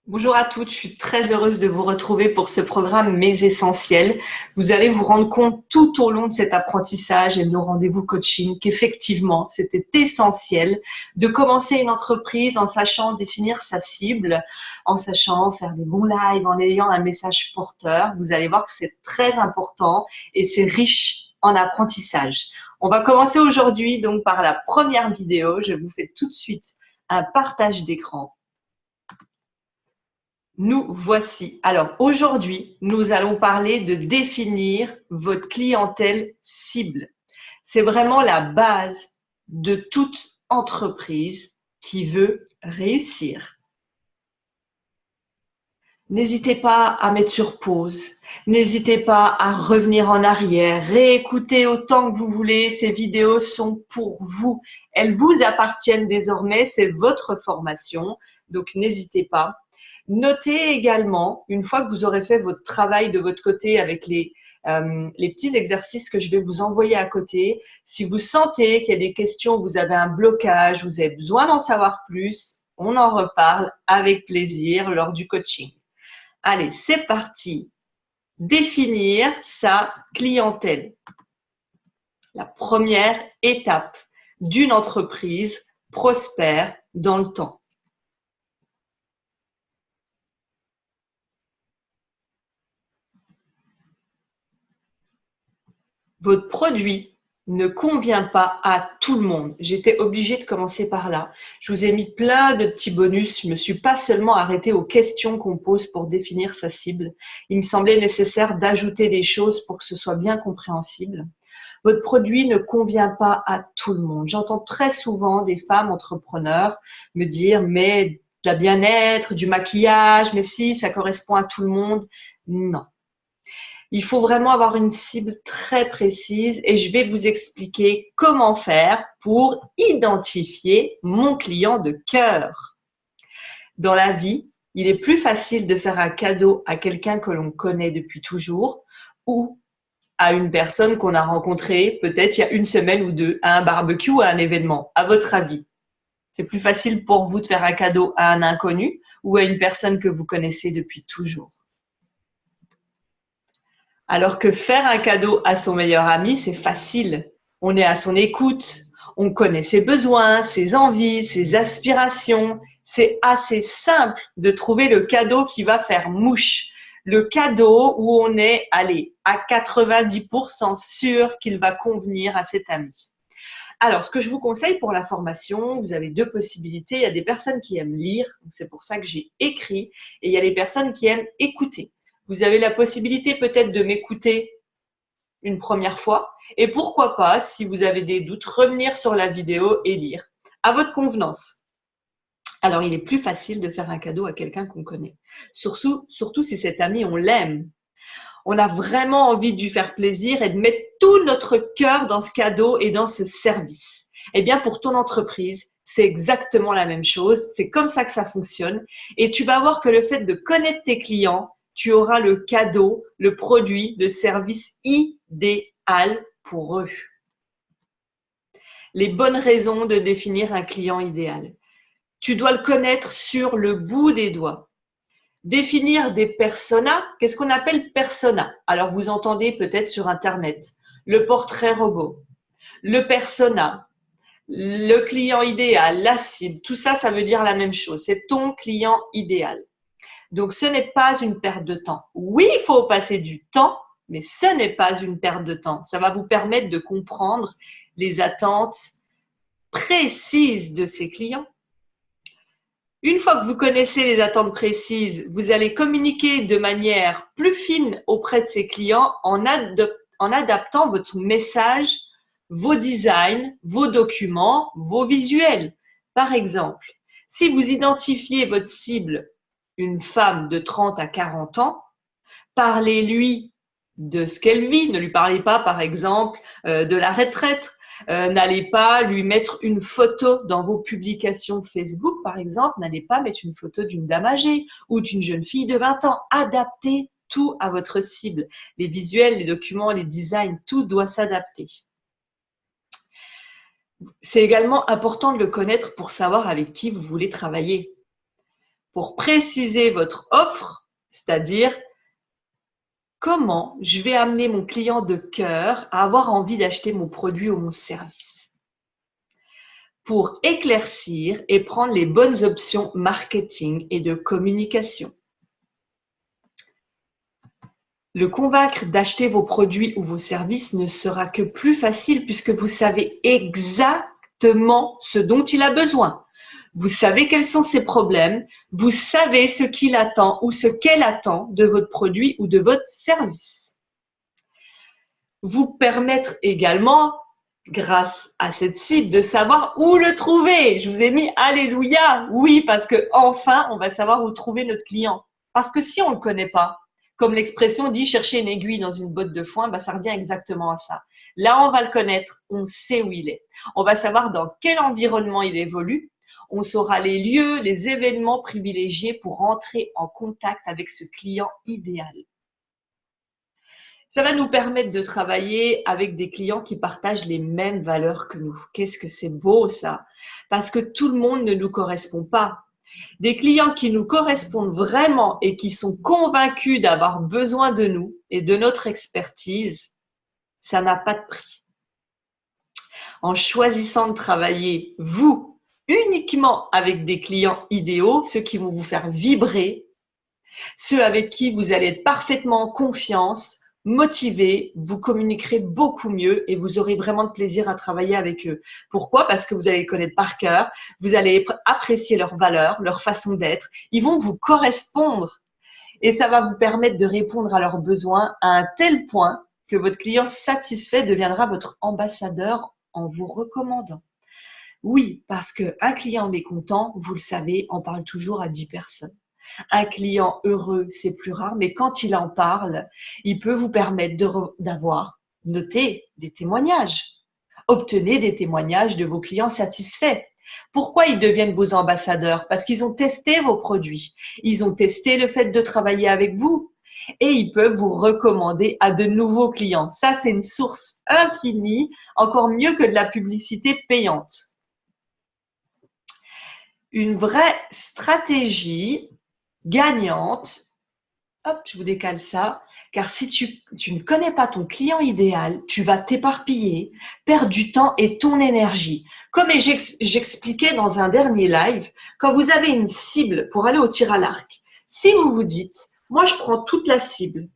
Bonjour à toutes, je suis très heureuse de vous retrouver pour ce programme Mes Essentiels. Vous allez vous rendre compte tout au long de cet apprentissage et de nos rendez-vous coaching qu'effectivement, c'était essentiel de commencer une entreprise en sachant définir sa cible, en sachant faire des bons lives, en ayant un message porteur. Vous allez voir que c'est très important et c'est riche en apprentissage. On va commencer aujourd'hui donc par la première vidéo. Je vous fais tout de suite un partage d'écran. Nous voici. Alors aujourd'hui, nous allons parler de définir votre clientèle cible. C'est vraiment la base de toute entreprise qui veut réussir. N'hésitez pas à mettre sur pause, n'hésitez pas à revenir en arrière, réécoutez autant que vous voulez, ces vidéos sont pour vous. Elles vous appartiennent désormais, c'est votre formation, donc n'hésitez pas. Notez également, une fois que vous aurez fait votre travail de votre côté avec les petits exercices que je vais vous envoyer à côté, si vous sentez qu'il y a des questions, vous avez un blocage, vous avez besoin d'en savoir plus, on en reparle avec plaisir lors du coaching. Allez, c'est parti. Définir sa clientèle. La première étape d'une entreprise prospère dans le temps. Votre produit ne convient pas à tout le monde. J'étais obligée de commencer par là. Je vous ai mis plein de petits bonus. Je ne me suis pas seulement arrêtée aux questions qu'on pose pour définir sa cible. Il me semblait nécessaire d'ajouter des choses pour que ce soit bien compréhensible. Votre produit ne convient pas à tout le monde. J'entends très souvent des femmes entrepreneurs me dire « mais de la bien-être, du maquillage, mais si, ça correspond à tout le monde ». Non. Il faut vraiment avoir une cible très précise et je vais vous expliquer comment faire pour identifier mon client de cœur. Dans la vie, il est plus facile de faire un cadeau à quelqu'un que l'on connaît depuis toujours ou à une personne qu'on a rencontrée peut-être il y a une semaine ou deux à un barbecue ou à un événement. À votre avis, c'est plus facile pour vous de faire un cadeau à un inconnu ou à une personne que vous connaissez depuis toujours? Alors que faire un cadeau à son meilleur ami, c'est facile. On est à son écoute, on connaît ses besoins, ses envies, ses aspirations. C'est assez simple de trouver le cadeau qui va faire mouche. Le cadeau où on est, allez, à 90% sûr qu'il va convenir à cet ami. Alors, ce que je vous conseille pour la formation, vous avez deux possibilités. Il y a des personnes qui aiment lire, c'est pour ça que j'ai écrit, et il y a les personnes qui aiment écouter. Vous avez la possibilité peut-être de m'écouter une première fois et pourquoi pas, si vous avez des doutes, revenir sur la vidéo et lire à votre convenance. Alors, il est plus facile de faire un cadeau à quelqu'un qu'on connaît, surtout si cet ami, on l'aime. On a vraiment envie de lui faire plaisir et de mettre tout notre cœur dans ce cadeau et dans ce service. Eh bien, pour ton entreprise, c'est exactement la même chose. C'est comme ça que ça fonctionne. Et tu vas voir que le fait de connaître tes clients, tu auras le cadeau, le produit, le service idéal pour eux. Les bonnes raisons de définir un client idéal. Tu dois le connaître sur le bout des doigts. Définir des personas, qu'est-ce qu'on appelle persona? Alors, vous entendez peut-être sur Internet le portrait robot, le persona, le client idéal, la cible, tout ça, ça veut dire la même chose. C'est ton client idéal. Donc, ce n'est pas une perte de temps. Oui, il faut passer du temps, mais ce n'est pas une perte de temps. Ça va vous permettre de comprendre les attentes précises de ces clients. Une fois que vous connaissez les attentes précises, vous allez communiquer de manière plus fine auprès de ces clients en adaptant votre message, vos designs, vos documents, vos visuels. Par exemple, si vous identifiez votre cible, une femme de 30 à 40 ans, parlez-lui de ce qu'elle vit. Ne lui parlez pas, par exemple, de la retraite. N'allez pas lui mettre une photo dans vos publications Facebook, par exemple. N'allez pas mettre une photo d'une dame âgée ou d'une jeune fille de 20 ans. Adaptez tout à votre cible. Les visuels, les documents, les designs, tout doit s'adapter. C'est également important de le connaître pour savoir avec qui vous voulez travailler. pour préciser votre offre, c'est-à-dire comment je vais amener mon client de cœur à avoir envie d'acheter mon produit ou mon service. Pour éclaircir et prendre les bonnes options marketing et de communication. Le convaincre d'acheter vos produits ou vos services ne sera que plus facile puisque vous savez exactement ce dont il a besoin. Vous savez quels sont ses problèmes, vous savez ce qu'il attend ou ce qu'elle attend de votre produit ou de votre service. Vous permettre également, grâce à cette cible, de savoir où le trouver. Je vous ai mis Alléluia, oui, parce que enfin, on va savoir où trouver notre client. Parce que si on ne le connaît pas, comme l'expression dit chercher une aiguille dans une botte de foin, ça revient exactement à ça. Là, on va le connaître, on sait où il est. On va savoir dans quel environnement il évolue. On saura les lieux, les événements privilégiés pour entrer en contact avec ce client idéal. Ça va nous permettre de travailler avec des clients qui partagent les mêmes valeurs que nous. Qu'est-ce que c'est beau ça! Parce que tout le monde ne nous correspond pas. Des clients qui nous correspondent vraiment et qui sont convaincus d'avoir besoin de nous et de notre expertise, ça n'a pas de prix. En choisissant de travailler, vous, uniquement avec des clients idéaux, ceux qui vont vous faire vibrer, ceux avec qui vous allez être parfaitement en confiance, motivés, vous communiquerez beaucoup mieux et vous aurez vraiment de plaisir à travailler avec eux. Pourquoi? Parce que vous allez les connaître par cœur, vous allez apprécier leurs valeurs, leur façon d'être, ils vont vous correspondre et ça va vous permettre de répondre à leurs besoins à un tel point que votre client satisfait deviendra votre ambassadeur en vous recommandant. Oui, parce qu'un client mécontent, vous le savez, en parle toujours à 10 personnes. Un client heureux, c'est plus rare, mais quand il en parle, il peut vous permettre d'avoir noté des témoignages. Obtenez des témoignages de vos clients satisfaits. Pourquoi ils deviennent vos ambassadeurs? Parce qu'ils ont testé vos produits. Ils ont testé le fait de travailler avec vous et ils peuvent vous recommander à de nouveaux clients. Ça, c'est une source infinie, encore mieux que de la publicité payante. Une vraie stratégie gagnante, hop, je vous décale ça, car si tu ne connais pas ton client idéal, tu vas t'éparpiller, perdre du temps et ton énergie. Comme j'expliquais dans un dernier live, quand vous avez une cible pour aller au tir à l'arc, si vous vous dites, moi je prends toute la cible,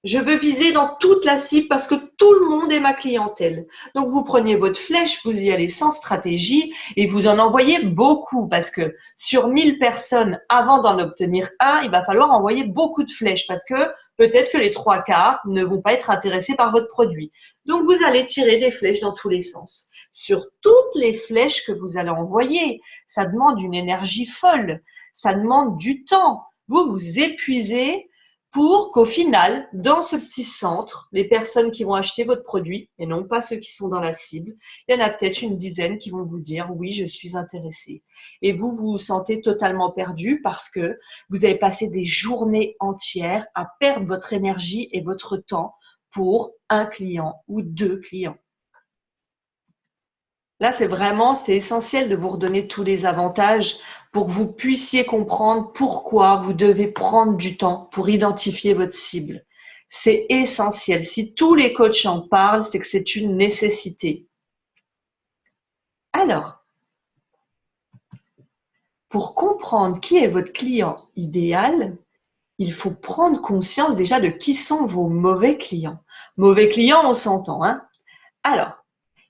je veux viser dans toute la cible parce que tout le monde est ma clientèle. Donc, vous prenez votre flèche, vous y allez sans stratégie et vous en envoyez beaucoup parce que sur 1000 personnes, avant d'en obtenir un, il va falloir envoyer beaucoup de flèches parce que peut-être que les 3/4 ne vont pas être intéressés par votre produit. Donc, vous allez tirer des flèches dans tous les sens. Sur toutes les flèches que vous allez envoyer, ça demande une énergie folle, ça demande du temps. Vous vous épuisez pour qu'au final, dans ce petit centre, les personnes qui vont acheter votre produit, et non pas ceux qui sont dans la cible, il y en a peut-être une dizaine qui vont vous dire « oui, je suis intéressé ». Et vous vous sentez totalement perdu parce que vous avez passé des journées entières à perdre votre énergie et votre temps pour un client ou 2 clients. Là, c'est essentiel de vous redonner tous les avantages pour que vous puissiez comprendre pourquoi vous devez prendre du temps pour identifier votre cible. C'est essentiel. Si tous les coachs en parlent, c'est que c'est une nécessité. Alors, pour comprendre qui est votre client idéal, il faut prendre conscience déjà de qui sont vos mauvais clients. Mauvais clients, on s'entend, hein? Alors,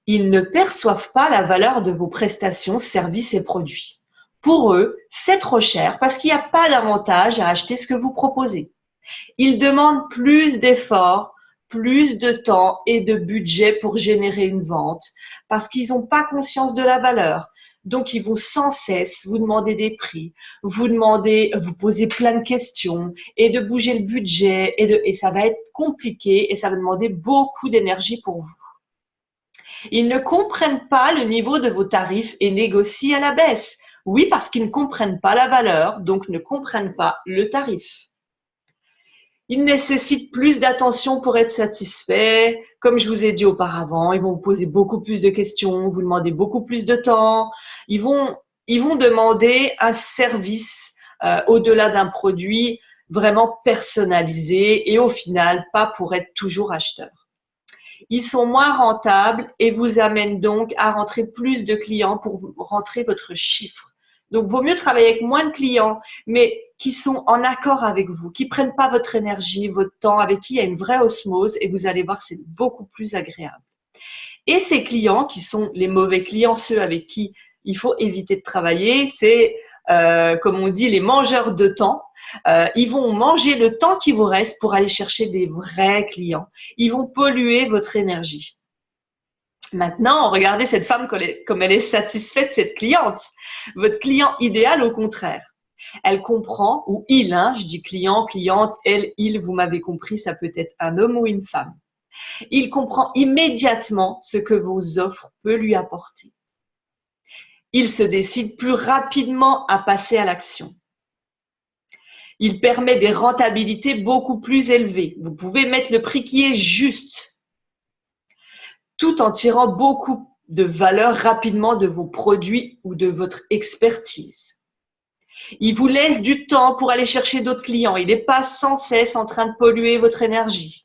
ils ne perçoivent pas la valeur de vos prestations, services et produits. Pour eux, c'est trop cher parce qu'il n'y a pas d'avantage à acheter ce que vous proposez. Ils demandent plus d'efforts, plus de temps et de budget pour générer une vente parce qu'ils n'ont pas conscience de la valeur. Donc, ils vont sans cesse vous demander des prix, vous poser plein de questions et de bouger le budget et ça va être compliqué et ça va demander beaucoup d'énergie pour vous. Ils ne comprennent pas le niveau de vos tarifs et négocient à la baisse. Oui, parce qu'ils ne comprennent pas la valeur, donc ne comprennent pas le tarif. Ils nécessitent plus d'attention pour être satisfaits. Comme je vous ai dit auparavant, ils vont vous poser beaucoup plus de questions, vous demander beaucoup plus de temps. Ils vont Ils vont demander un service au-delà d'un produit vraiment personnalisé et au final, pas pour être toujours acheteur. Ils sont moins rentables et vous amènent donc à rentrer plus de clients pour rentrer votre chiffre. Donc, vaut mieux travailler avec moins de clients, mais qui sont en accord avec vous, qui prennent pas votre énergie, votre temps, avec qui il y a une vraie osmose et vous allez voir, c'est beaucoup plus agréable. Et ces clients qui sont les mauvais clients, ceux avec qui il faut éviter de travailler, c'est, comme on dit, les mangeurs de temps. Ils vont manger le temps qui vous reste pour aller chercher des vrais clients. Ils vont polluer votre énergie. Maintenant, regardez cette femme comme elle est satisfaite, cette cliente. Votre client idéal, au contraire. Elle comprend, ou il, je dis client, cliente, elle, il, vous m'avez compris, ça peut être un homme ou une femme. Il comprend immédiatement ce que vos offres peuvent lui apporter. Il se décide plus rapidement à passer à l'action. Il permet des rentabilités beaucoup plus élevées. Vous pouvez mettre le prix qui est juste, tout en tirant beaucoup de valeur rapidement de vos produits ou de votre expertise. Il vous laisse du temps pour aller chercher d'autres clients. Il n'est pas sans cesse en train de polluer votre énergie.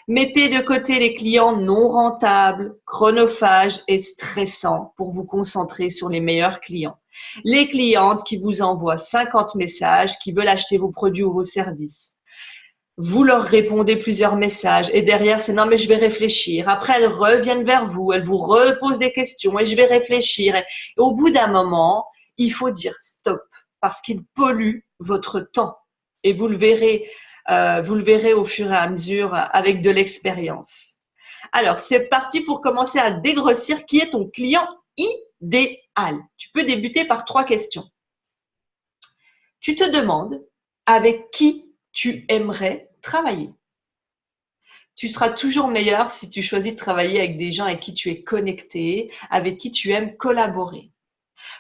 Mettez de côté les clients non rentables, chronophages et stressants pour vous concentrer sur les meilleurs clients. Les clientes qui vous envoient 50 messages, qui veulent acheter vos produits ou vos services. Vous leur répondez plusieurs messages et derrière, c'est non mais je vais réfléchir. Après, elles reviennent vers vous, elles vous reposent des questions et je vais réfléchir. Et au bout d'un moment, il faut dire stop parce qu'ils polluent votre temps. Et vous le verrez au fur et à mesure avec de l'expérience. Alors, c'est parti pour commencer à dégrossir qui est ton client idéal. Tu peux débuter par 3 questions. Tu te demandes avec qui tu aimerais travailler. Tu seras toujours meilleur si tu choisis de travailler avec des gens avec qui tu es connecté, avec qui tu aimes collaborer.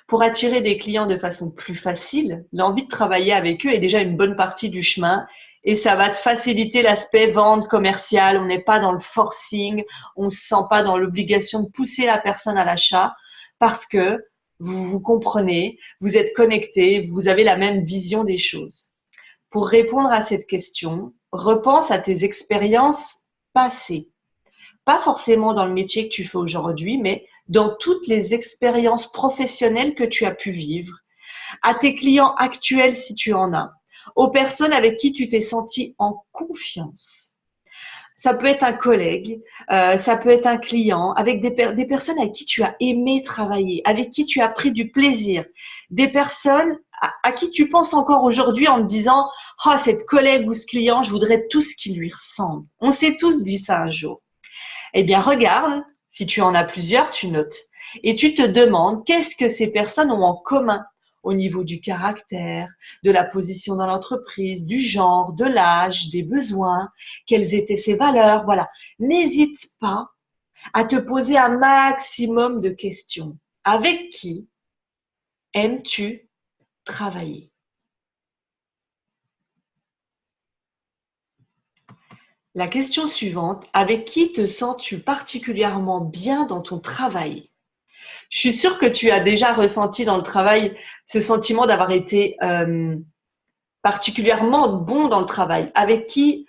Pour attirer des clients de façon plus facile, l'envie de travailler avec eux est déjà une bonne partie du chemin et ça va te faciliter l'aspect vente commerciale. On n'est pas dans le forcing, on ne se sent pas dans l'obligation de pousser la personne à l'achat parce que vous comprenez, vous êtes connecté, vous avez la même vision des choses. Pour répondre à cette question, repense à tes expériences passées. Pas forcément dans le métier que tu fais aujourd'hui, mais dans toutes les expériences professionnelles que tu as pu vivre, à tes clients actuels si tu en as, aux personnes avec qui tu t'es senti en confiance. Ça peut être un collègue, ça peut être un client, avec des personnes avec qui tu as aimé travailler, avec qui tu as pris du plaisir, des personnes à qui tu penses encore aujourd'hui en te disant « Oh, cette collègue ou ce client, je voudrais tout ce qui lui ressemble. » On s'est tous dit ça un jour. Eh bien, regarde, si tu en as plusieurs, tu notes. Et tu te demandes qu'est-ce que ces personnes ont en commun au niveau du caractère, de la position dans l'entreprise, du genre, de l'âge, des besoins, quelles étaient ses valeurs. Voilà. N'hésite pas à te poser un maximum de questions. Avec qui aimes-tu travailler? La question suivante, avec qui te sens-tu particulièrement bien dans ton travail? Je suis sûre que tu as déjà ressenti dans le travail ce sentiment d'avoir été particulièrement bon dans le travail. Avec qui,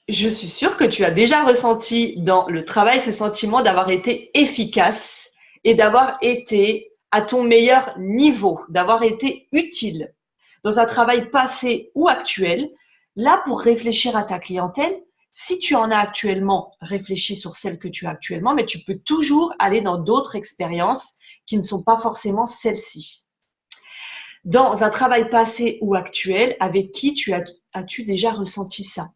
je suis sûre que tu as déjà ressenti dans le travail ce sentiment d'avoir été efficace et d'avoir été à ton meilleur niveau, d'avoir été utile dans un travail passé ou actuel. Là, pour réfléchir à ta clientèle, si tu en as actuellement, réfléchis sur celle que tu as actuellement, mais tu peux toujours aller dans d'autres expériences qui ne sont pas forcément celles-ci. Dans un travail passé ou actuel, avec qui as-tu déjà ressenti ça?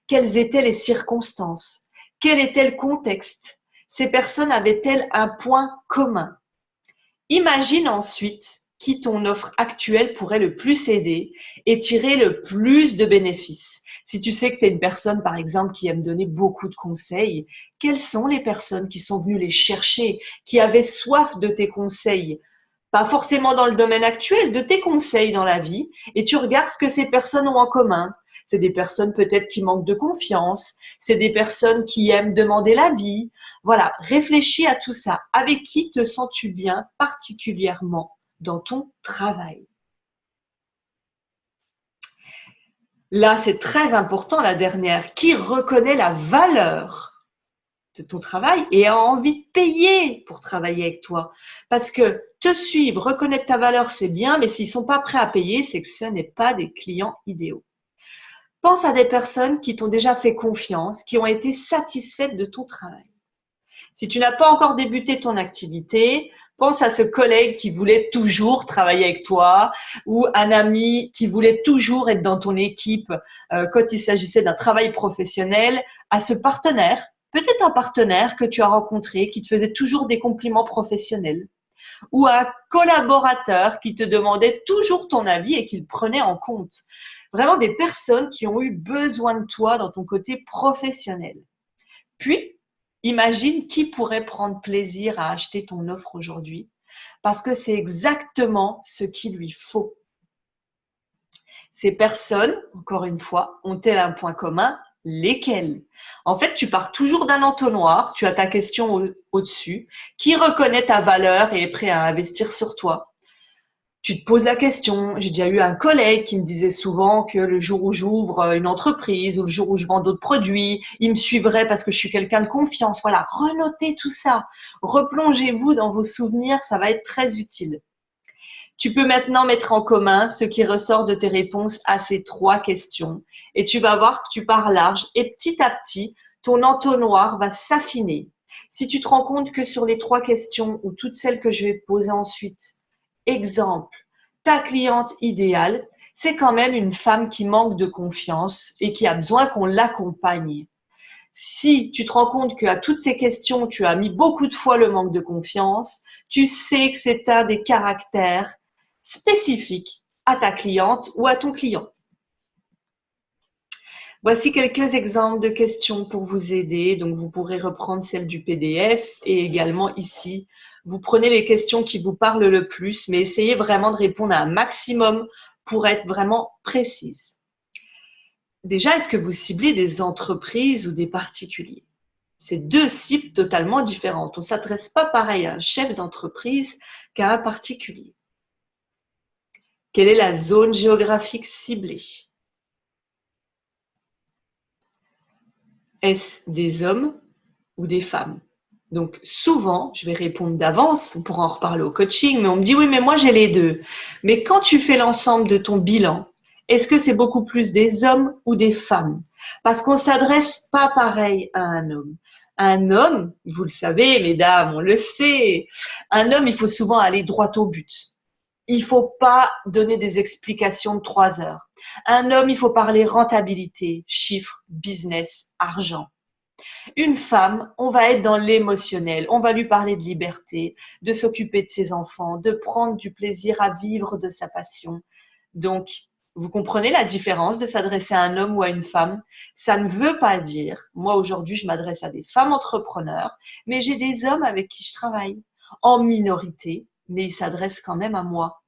Quelles étaient les circonstances? Quel était le contexte? Ces personnes avaient-elles un point commun? Imagine ensuite qui ton offre actuelle pourrait le plus aider et tirer le plus de bénéfices. Si tu sais que tu es une personne, par exemple, qui aime donner beaucoup de conseils, quelles sont les personnes qui sont venues les chercher, qui avaient soif de tes conseils pas forcément dans le domaine actuel, de tes conseils dans la vie, et tu regardes ce que ces personnes ont en commun. C'est des personnes peut-être qui manquent de confiance, c'est des personnes qui aiment demander l'avis. Voilà, réfléchis à tout ça. Avec qui te sens-tu bien particulièrement dans ton travail? Là, c'est très important, la dernière. Qui reconnaît la valeur de ton travail et a envie de payer pour travailler avec toi? Parce que te suivre, reconnaître ta valeur, c'est bien, mais s'ils sont pas prêts à payer, c'est que ce n'est pas des clients idéaux. Pense à des personnes qui t'ont déjà fait confiance, qui ont été satisfaites de ton travail. Si tu n'as pas encore débuté ton activité, pense à ce collègue qui voulait toujours travailler avec toi ou un ami qui voulait toujours être dans ton équipe quand il s'agissait d'un travail professionnel, à ce partenaire, peut-être un partenaire que tu as rencontré qui te faisait toujours des compliments professionnels ou un collaborateur qui te demandait toujours ton avis et qui le prenait en compte. Vraiment des personnes qui ont eu besoin de toi dans ton côté professionnel. Puis, imagine qui pourrait prendre plaisir à acheter ton offre aujourd'hui parce que c'est exactement ce qu'il lui faut. Ces personnes, encore une fois, ont-elles un point commun? Lesquels? En fait, tu pars toujours d'un entonnoir, tu as ta question au-dessus, qui reconnaît ta valeur et est prêt à investir sur toi. Tu te poses la question, j'ai déjà eu un collègue qui me disait souvent que le jour où j'ouvre une entreprise ou le jour où je vends d'autres produits, il me suivrait parce que je suis quelqu'un de confiance. Voilà, renotez tout ça, replongez-vous dans vos souvenirs, ça va être très utile. Tu peux maintenant mettre en commun ce qui ressort de tes réponses à ces 3 questions et tu vas voir que tu pars large et petit à petit, ton entonnoir va s'affiner. Si tu te rends compte que sur les 3 questions ou toutes celles que je vais te poser ensuite, exemple, ta cliente idéale, c'est quand même une femme qui manque de confiance et qui a besoin qu'on l'accompagne. Si tu te rends compte qu'à toutes ces questions, tu as mis beaucoup de fois le manque de confiance, tu sais que c'est un des caractères spécifiques à ta cliente ou à ton client. Voici quelques exemples de questions pour vous aider. Donc, vous pourrez reprendre celle du PDF et également ici, vous prenez les questions qui vous parlent le plus, mais essayez vraiment de répondre à un maximum pour être vraiment précise. Déjà, est-ce que vous ciblez des entreprises ou des particuliers? C'est 2 cibles totalement différentes. On ne s'adresse pas pareil à un chef d'entreprise qu'à un particulier. Quelle est la zone géographique ciblée? Est-ce des hommes ou des femmes? Donc souvent, je vais répondre d'avance, on pourra en reparler au coaching, mais on me dit oui, mais moi j'ai les 2. Mais quand tu fais l'ensemble de ton bilan, est-ce que c'est beaucoup plus des hommes ou des femmes? Parce qu'on ne s'adresse pas pareil à un homme. Un homme, vous le savez, mesdames, on le sait, un homme, il faut souvent aller droit au but. Il faut pas donner des explications de 3 heures. Un homme, il faut parler rentabilité, chiffres, business, argent. Une femme, on va être dans l'émotionnel, on va lui parler de liberté, de s'occuper de ses enfants, de prendre du plaisir à vivre de sa passion. Donc, vous comprenez la différence de s'adresser à un homme ou à une femme? Ça ne veut pas dire, moi aujourd'hui je m'adresse à des femmes entrepreneurs, mais j'ai des hommes avec qui je travaille, en minorité, mais ils s'adressent quand même à moi.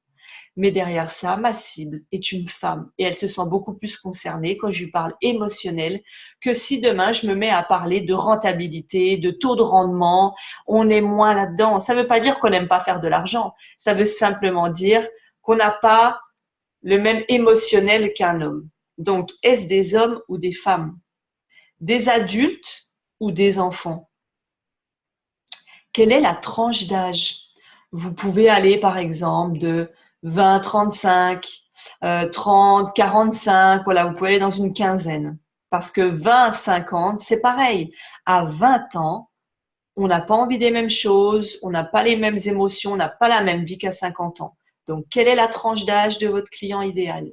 Mais derrière ça, ma cible est une femme et elle se sent beaucoup plus concernée quand je lui parle émotionnel que si demain je me mets à parler de rentabilité, de taux de rendement, on est moins là-dedans. Ça ne veut pas dire qu'on n'aime pas faire de l'argent, ça veut simplement dire qu'on n'a pas le même émotionnel qu'un homme. Donc, est-ce des hommes ou des femmes? Des adultes ou des enfants? Quelle est la tranche d'âge? Vous pouvez aller par exemple de 20, 35, 30, 45, voilà, vous pouvez aller dans une quinzaine. Parce que 20, 50, c'est pareil. À 20 ans, on n'a pas envie des mêmes choses, on n'a pas les mêmes émotions, on n'a pas la même vie qu'à 50 ans. Donc, quelle est la tranche d'âge de votre client idéal?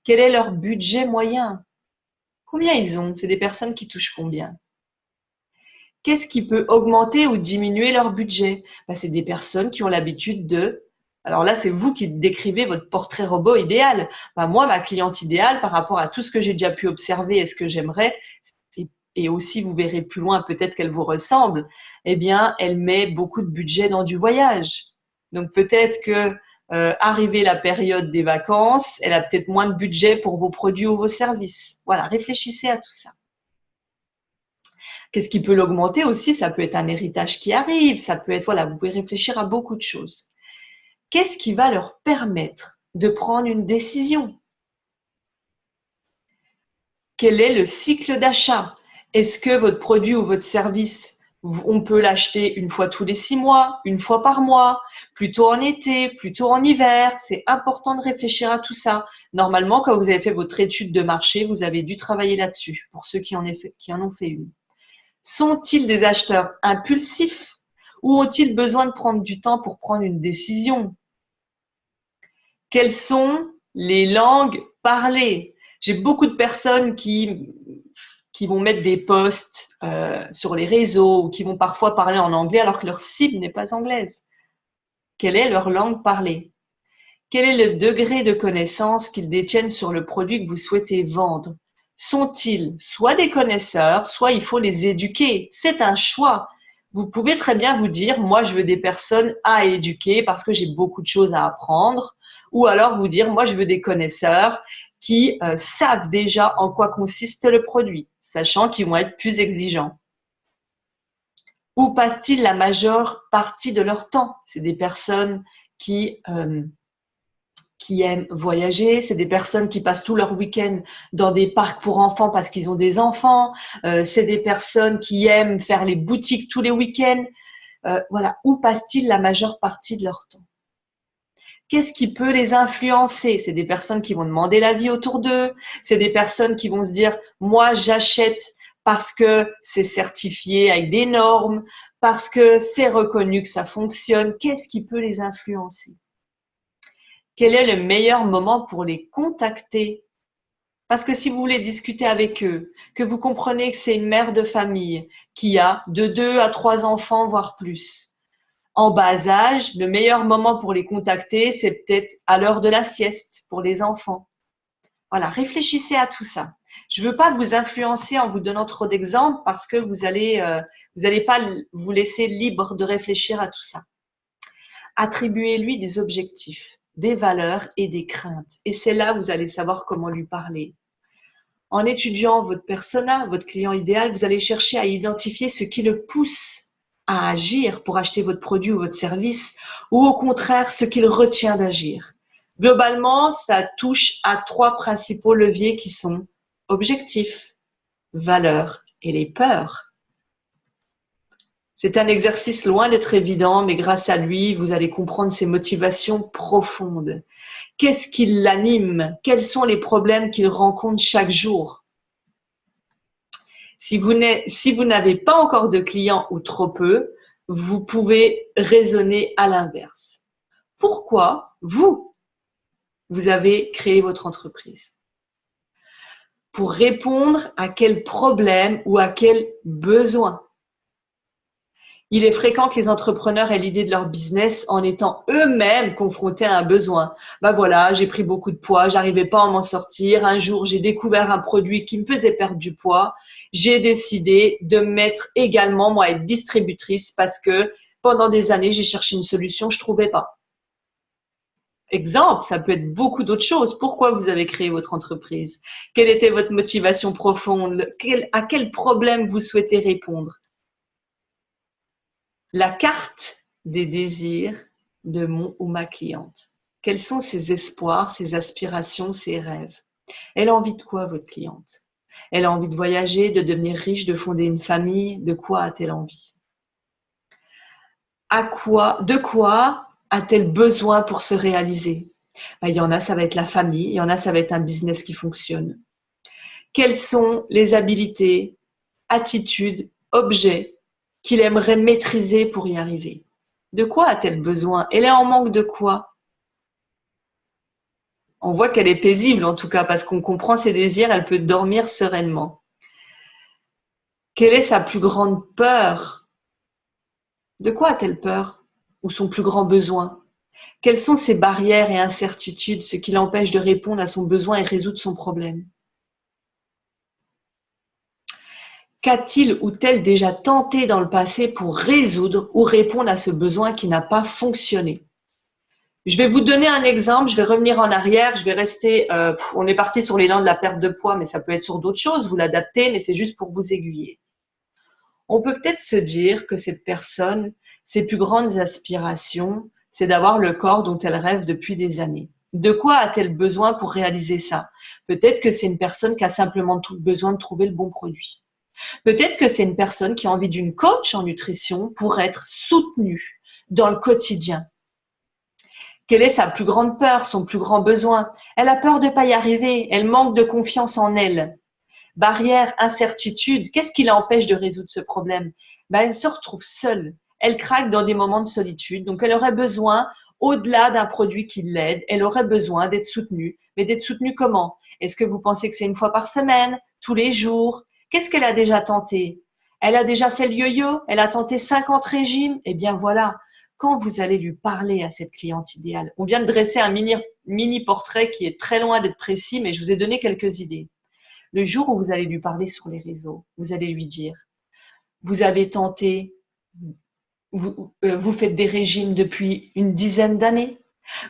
Quel est leur budget moyen? Combien ils ont? C'est des personnes qui touchent combien? Qu'est-ce qui peut augmenter ou diminuer leur budget? C'est des personnes qui ont l'habitude de… Alors là, c'est vous qui décrivez votre portrait robot idéal. Moi, ma cliente idéale, par rapport à tout ce que j'ai déjà pu observer et ce que j'aimerais, et aussi vous verrez plus loin peut-être qu'elle vous ressemble, eh bien, elle met beaucoup de budget dans du voyage. Donc peut-être que arrivée la période des vacances, elle a peut-être moins de budget pour vos produits ou vos services. Voilà, réfléchissez à tout ça. Qu'est-ce qui peut l'augmenter aussi? Ça peut être un héritage qui arrive, ça peut être, voilà, vous pouvez réfléchir à beaucoup de choses. Qu'est-ce qui va leur permettre de prendre une décision? Quel est le cycle d'achat? Est-ce que votre produit ou votre service, on peut l'acheter une fois tous les 6 mois, une fois par mois, plutôt en été, plutôt en hiver? C'est important de réfléchir à tout ça. Normalement, quand vous avez fait votre étude de marché, vous avez dû travailler là-dessus, pour ceux qui en ont fait une. Sont-ils des acheteurs impulsifs ou ont-ils besoin de prendre du temps pour prendre une décision? Quelles sont les langues parlées? J'ai beaucoup de personnes qui vont mettre des posts sur les réseaux ou qui vont parfois parler en anglais alors que leur cible n'est pas anglaise. Quelle est leur langue parlée? Quel est le degré de connaissance qu'ils détiennent sur le produit que vous souhaitez vendre? Sont-ils soit des connaisseurs, soit il faut les éduquer? C'est un choix. Vous pouvez très bien vous dire, moi je veux des personnes à éduquer parce que j'ai beaucoup de choses à apprendre. Ou alors vous dire, moi je veux des connaisseurs qui savent déjà en quoi consiste le produit, sachant qu'ils vont être plus exigeants. Où passent-ils la majeure partie de leur temps? C'est des personnes qui aiment voyager, c'est des personnes qui passent tout leur week-end dans des parcs pour enfants parce qu'ils ont des enfants, c'est des personnes qui aiment faire les boutiques tous les week-ends. Voilà, où passent-ils la majeure partie de leur temps? Qu'est-ce qui peut les influencer? C'est des personnes qui vont demander l'avis autour d'eux, c'est des personnes qui vont se dire « moi j'achète parce que c'est certifié avec des normes, parce que c'est reconnu que ça fonctionne ». Qu'est-ce qui peut les influencer? Quel est le meilleur moment pour les contacter? Parce que si vous voulez discuter avec eux, que vous comprenez que c'est une mère de famille qui a de 2 à 3 enfants, voire plus, en bas âge, le meilleur moment pour les contacter, c'est peut-être à l'heure de la sieste pour les enfants. Voilà, réfléchissez à tout ça. Je ne veux pas vous influencer en vous donnant trop d'exemples parce que vous allez pas vous laisser libre de réfléchir à tout ça. Attribuez-lui des objectifs, des valeurs et des craintes. Et c'est là où vous allez savoir comment lui parler. En étudiant votre persona, votre client idéal, vous allez chercher à identifier ce qui le pousse à agir pour acheter votre produit ou votre service, ou au contraire, ce qui le retient d'agir. Globalement, ça touche à 3 principaux leviers qui sont objectifs, valeurs et les peurs. C'est un exercice loin d'être évident, mais grâce à lui, vous allez comprendre ses motivations profondes. Qu'est-ce qui l'anime? Quels sont les problèmes qu'il rencontre chaque jour? Si vous n'avez pas encore de clients ou trop peu, vous pouvez raisonner à l'inverse. Pourquoi vous avez créé votre entreprise? Pour répondre à quel problème ou à quel besoin? Il est fréquent que les entrepreneurs aient l'idée de leur business en étant eux-mêmes confrontés à un besoin. Ben voilà, j'ai pris beaucoup de poids, j'arrivais pas à m'en sortir. Un jour, j'ai découvert un produit qui me faisait perdre du poids. J'ai décidé de me mettre également, moi, à être distributrice parce que pendant des années, j'ai cherché une solution, je trouvais pas. Exemple, ça peut être beaucoup d'autres choses. Pourquoi vous avez créé votre entreprise? Quelle était votre motivation profonde? À quel problème vous souhaitez répondre? La carte des désirs de mon ou ma cliente. Quels sont ses espoirs, ses aspirations, ses rêves? Elle a envie de quoi, votre cliente? Elle a envie de voyager, de devenir riche, de fonder une famille. De quoi a-t-elle envie? De quoi a-t-elle besoin pour se réaliser? Ben, il y en a, ça va être la famille. Il y en a, ça va être un business qui fonctionne. Quelles sont les habilités, attitudes, objets qu'il aimerait maîtriser pour y arriver? De quoi a-t-elle besoin? Elle est en manque de quoi? On voit qu'elle est paisible en tout cas parce qu'on comprend ses désirs, elle peut dormir sereinement. Quelle est sa plus grande peur? De quoi a-t-elle peur? Ou son plus grand besoin? Quelles sont ses barrières et incertitudes, ce qui l'empêche de répondre à son besoin et résoudre son problème? Qu'a-t-il ou t-elle déjà tenté dans le passé pour résoudre ou répondre à ce besoin qui n'a pas fonctionné? Je vais vous donner un exemple, je vais revenir en arrière, je vais rester, on est parti sur l'élan de la perte de poids, mais ça peut être sur d'autres choses, vous l'adaptez, mais c'est juste pour vous aiguiller. On peut peut-être se dire que cette personne, ses plus grandes aspirations, c'est d'avoir le corps dont elle rêve depuis des années. De quoi a-t-elle besoin pour réaliser ça? Peut-être que c'est une personne qui a simplement besoin de trouver le bon produit. Peut-être que c'est une personne qui a envie d'une coach en nutrition pour être soutenue dans le quotidien. Quelle est sa plus grande peur, son plus grand besoin? Elle a peur de ne pas y arriver, elle manque de confiance en elle. Barrière, incertitude, qu'est-ce qui l'empêche de résoudre ce problème? Elle se retrouve seule, elle craque dans des moments de solitude, donc elle aurait besoin, au-delà d'un produit qui l'aide, elle aurait besoin d'être soutenue. Mais d'être soutenue comment? Est-ce que vous pensez que c'est une fois par semaine, tous les jours? Qu'est-ce qu'elle a déjà tenté? Elle a déjà fait le yo-yo, elle a tenté 50 régimes, eh bien voilà. Quand vous allez lui parler à cette cliente idéale, on vient de dresser un mini portrait qui est très loin d'être précis, mais je vous ai donné quelques idées. Le jour où vous allez lui parler sur les réseaux, vous allez lui dire, vous avez tenté, vous faites des régimes depuis une dizaine d'années,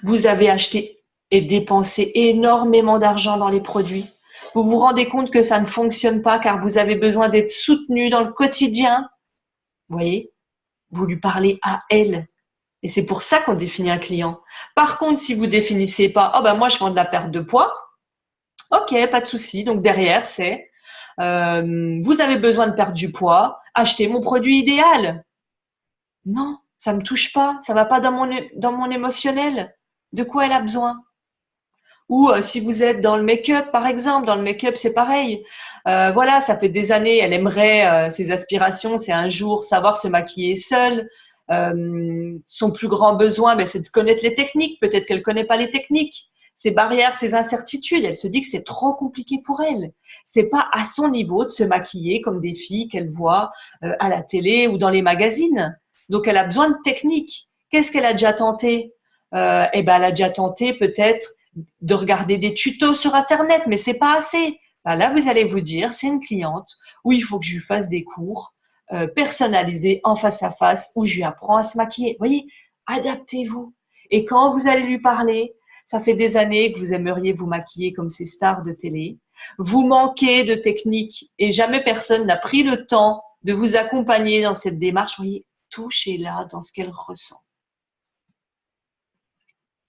vous avez acheté et dépensé énormément d'argent dans les produits, vous vous rendez compte que ça ne fonctionne pas car vous avez besoin d'être soutenu dans le quotidien. Vous voyez, vous lui parlez à elle. Et c'est pour ça qu'on définit un client. Par contre, si vous définissez pas, oh ben moi je vends de la perte de poids, ok, pas de souci. Donc derrière, c'est vous avez besoin de perdre du poids, achetez mon produit idéal. Non, ça me touche pas, ça va pas dans mon émotionnel. De quoi elle a besoin? Ou si vous êtes dans le make-up, par exemple, dans le make-up, c'est pareil. Voilà, ça fait des années, elle aimerait, ses aspirations, c'est un jour savoir se maquiller seule. Son plus grand besoin, c'est de connaître les techniques. Peut-être qu'elle connaît pas les techniques. Ses barrières, ses incertitudes, elle se dit que c'est trop compliqué pour elle. C'est pas à son niveau de se maquiller comme des filles qu'elle voit à la télé ou dans les magazines. Donc, elle a besoin de techniques. Qu'est-ce qu'elle a déjà tenté? Elle a déjà tenté peut-être de regarder des tutos sur Internet, mais c'est pas assez. Là, vous allez vous dire, c'est une cliente où il faut que je lui fasse des cours personnalisés en face à face où je lui apprends à se maquiller. Vous voyez, adaptez-vous. Et quand vous allez lui parler, ça fait des années que vous aimeriez vous maquiller comme ces stars de télé. Vous manquez de technique et jamais personne n'a pris le temps de vous accompagner dans cette démarche. Vous voyez, touchez-la dans ce qu'elle ressent.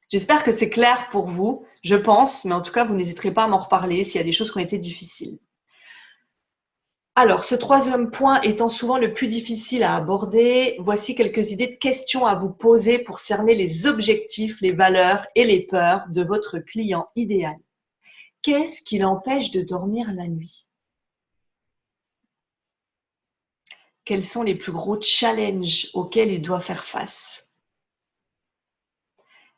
J'espère que c'est clair pour vous, je pense, mais en tout cas, vous n'hésiterez pas à m'en reparler s'il y a des choses qui ont été difficiles. Alors, ce troisième point étant souvent le plus difficile à aborder, voici quelques idées de questions à vous poser pour cerner les objectifs, les valeurs et les peurs de votre client idéal. Qu'est-ce qui l'empêche de dormir la nuit? Quels sont les plus gros challenges auxquels il doit faire face?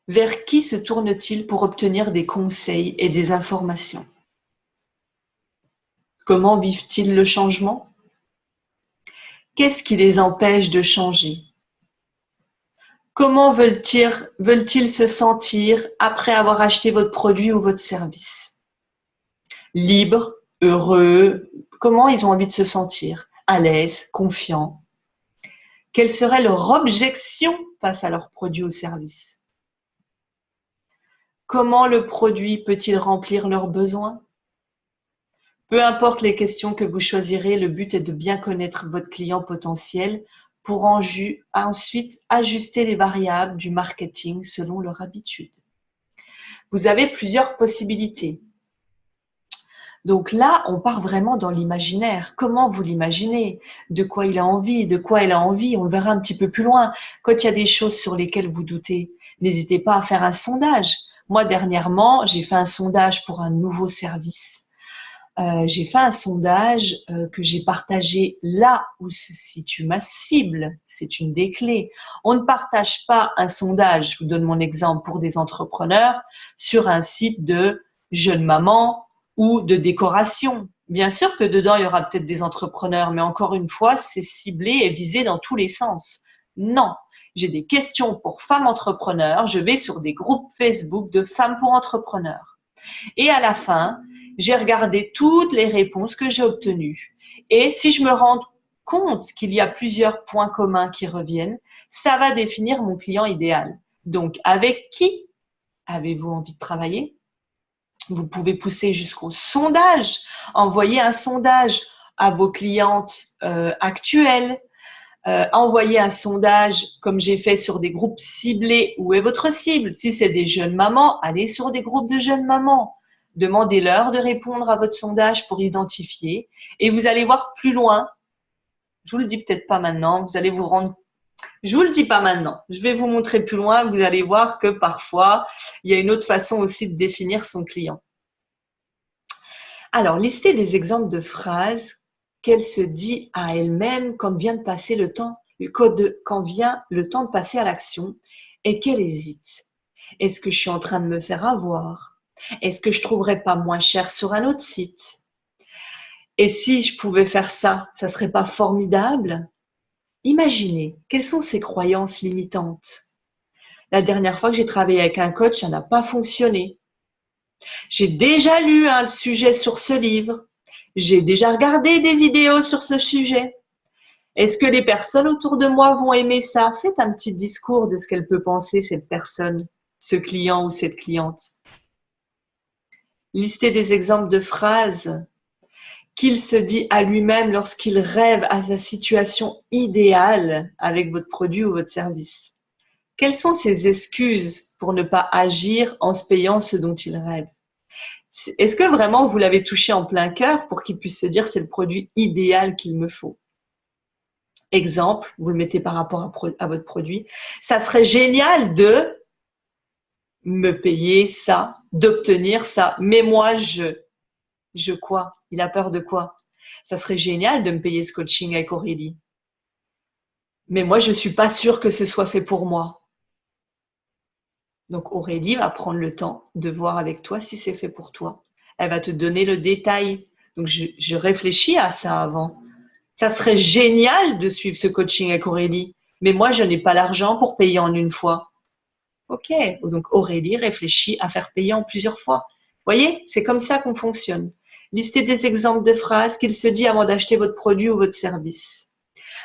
Vers qui se tourne-t-il pour obtenir des conseils et des informations? Comment vivent-ils le changement? Qu'est-ce qui les empêche de changer? Comment veulent-ils se sentir après avoir acheté votre produit ou votre service? Libres, heureux, comment ils ont envie de se sentir? À l'aise, confiants? Quelle serait leur objection face à leur produit ou service? Comment le produit peut-il remplir leurs besoins? Peu importe les questions que vous choisirez, le but est de bien connaître votre client potentiel pour ensuite ajuster les variables du marketing selon leur habitude. Vous avez plusieurs possibilités. Donc là, on part vraiment dans l'imaginaire. Comment vous l'imaginez? De quoi il a envie? De quoi elle a envie? On le verra un petit peu plus loin. Quand il y a des choses sur lesquelles vous doutez, n'hésitez pas à faire un sondage. Moi, dernièrement, j'ai fait un sondage pour un nouveau service. J'ai fait un sondage que j'ai partagé là où se situe ma cible. C'est une des clés. On ne partage pas un sondage, je vous donne mon exemple, pour des entrepreneurs sur un site de jeune maman ou de décoration. Bien sûr que dedans, il y aura peut-être des entrepreneurs, mais encore une fois, c'est ciblé et visé dans tous les sens. Non, j'ai des questions pour femmes entrepreneurs. Je vais sur des groupes Facebook de femmes pour entrepreneurs. Et à la fin, j'ai regardé toutes les réponses que j'ai obtenues. Et si je me rends compte qu'il y a plusieurs points communs qui reviennent, ça va définir mon client idéal. Donc, avec qui avez-vous envie de travailler? Vous pouvez pousser jusqu'au sondage, envoyer un sondage à vos clientes actuelles, envoyer un sondage comme j'ai fait sur des groupes ciblés. Où est votre cible? Si c'est des jeunes mamans, allez sur des groupes de jeunes mamans. Demandez-leur de répondre à votre sondage pour identifier et vous allez voir plus loin. Je vous le dis peut-être pas maintenant, vous allez vous rendre. Je vous le dis pas maintenant, je vais vous montrer plus loin, vous allez voir que parfois, il y a une autre façon aussi de définir son client. Alors, listez des exemples de phrases qu'elle se dit à elle-même quand vient de passer le temps, quand vient le temps de passer à l'action et qu'elle hésite. Est-ce que je suis en train de me faire avoir? Est-ce que je trouverais pas moins cher sur un autre site? Et si je pouvais faire ça, ça serait pas formidable? Imaginez, quelles sont ces croyances limitantes? La dernière fois que j'ai travaillé avec un coach, ça n'a pas fonctionné. J'ai déjà lu un sujet sur ce livre. J'ai déjà regardé des vidéos sur ce sujet. Est-ce que les personnes autour de moi vont aimer ça? Faites un petit discours de ce qu'elle peut penser, cette personne, ce client ou cette cliente. Listez des exemples de phrases qu'il se dit à lui-même lorsqu'il rêve à sa situation idéale avec votre produit ou votre service. Quelles sont ses excuses pour ne pas agir en se payant ce dont il rêve? Est-ce que vraiment vous l'avez touché en plein cœur pour qu'il puisse se dire c'est le produit idéal qu'il me faut? Exemple, vous le mettez par rapport à votre produit. Ça serait génial de me payer ça, d'obtenir ça. Mais moi, je quoi? Il a peur de quoi? Ça serait génial de me payer ce coaching avec Aurélie. Mais moi, je ne suis pas sûre que ce soit fait pour moi. Donc, Aurélie va prendre le temps de voir avec toi si c'est fait pour toi. Elle va te donner le détail. Donc, je réfléchis à ça avant. Ça serait génial de suivre ce coaching avec Aurélie, mais moi, je n'ai pas l'argent pour payer en une fois. Ok, donc Aurélie réfléchit à faire payer en plusieurs fois. Vous voyez, c'est comme ça qu'on fonctionne. Listez des exemples de phrases qu'il se dit avant d'acheter votre produit ou votre service.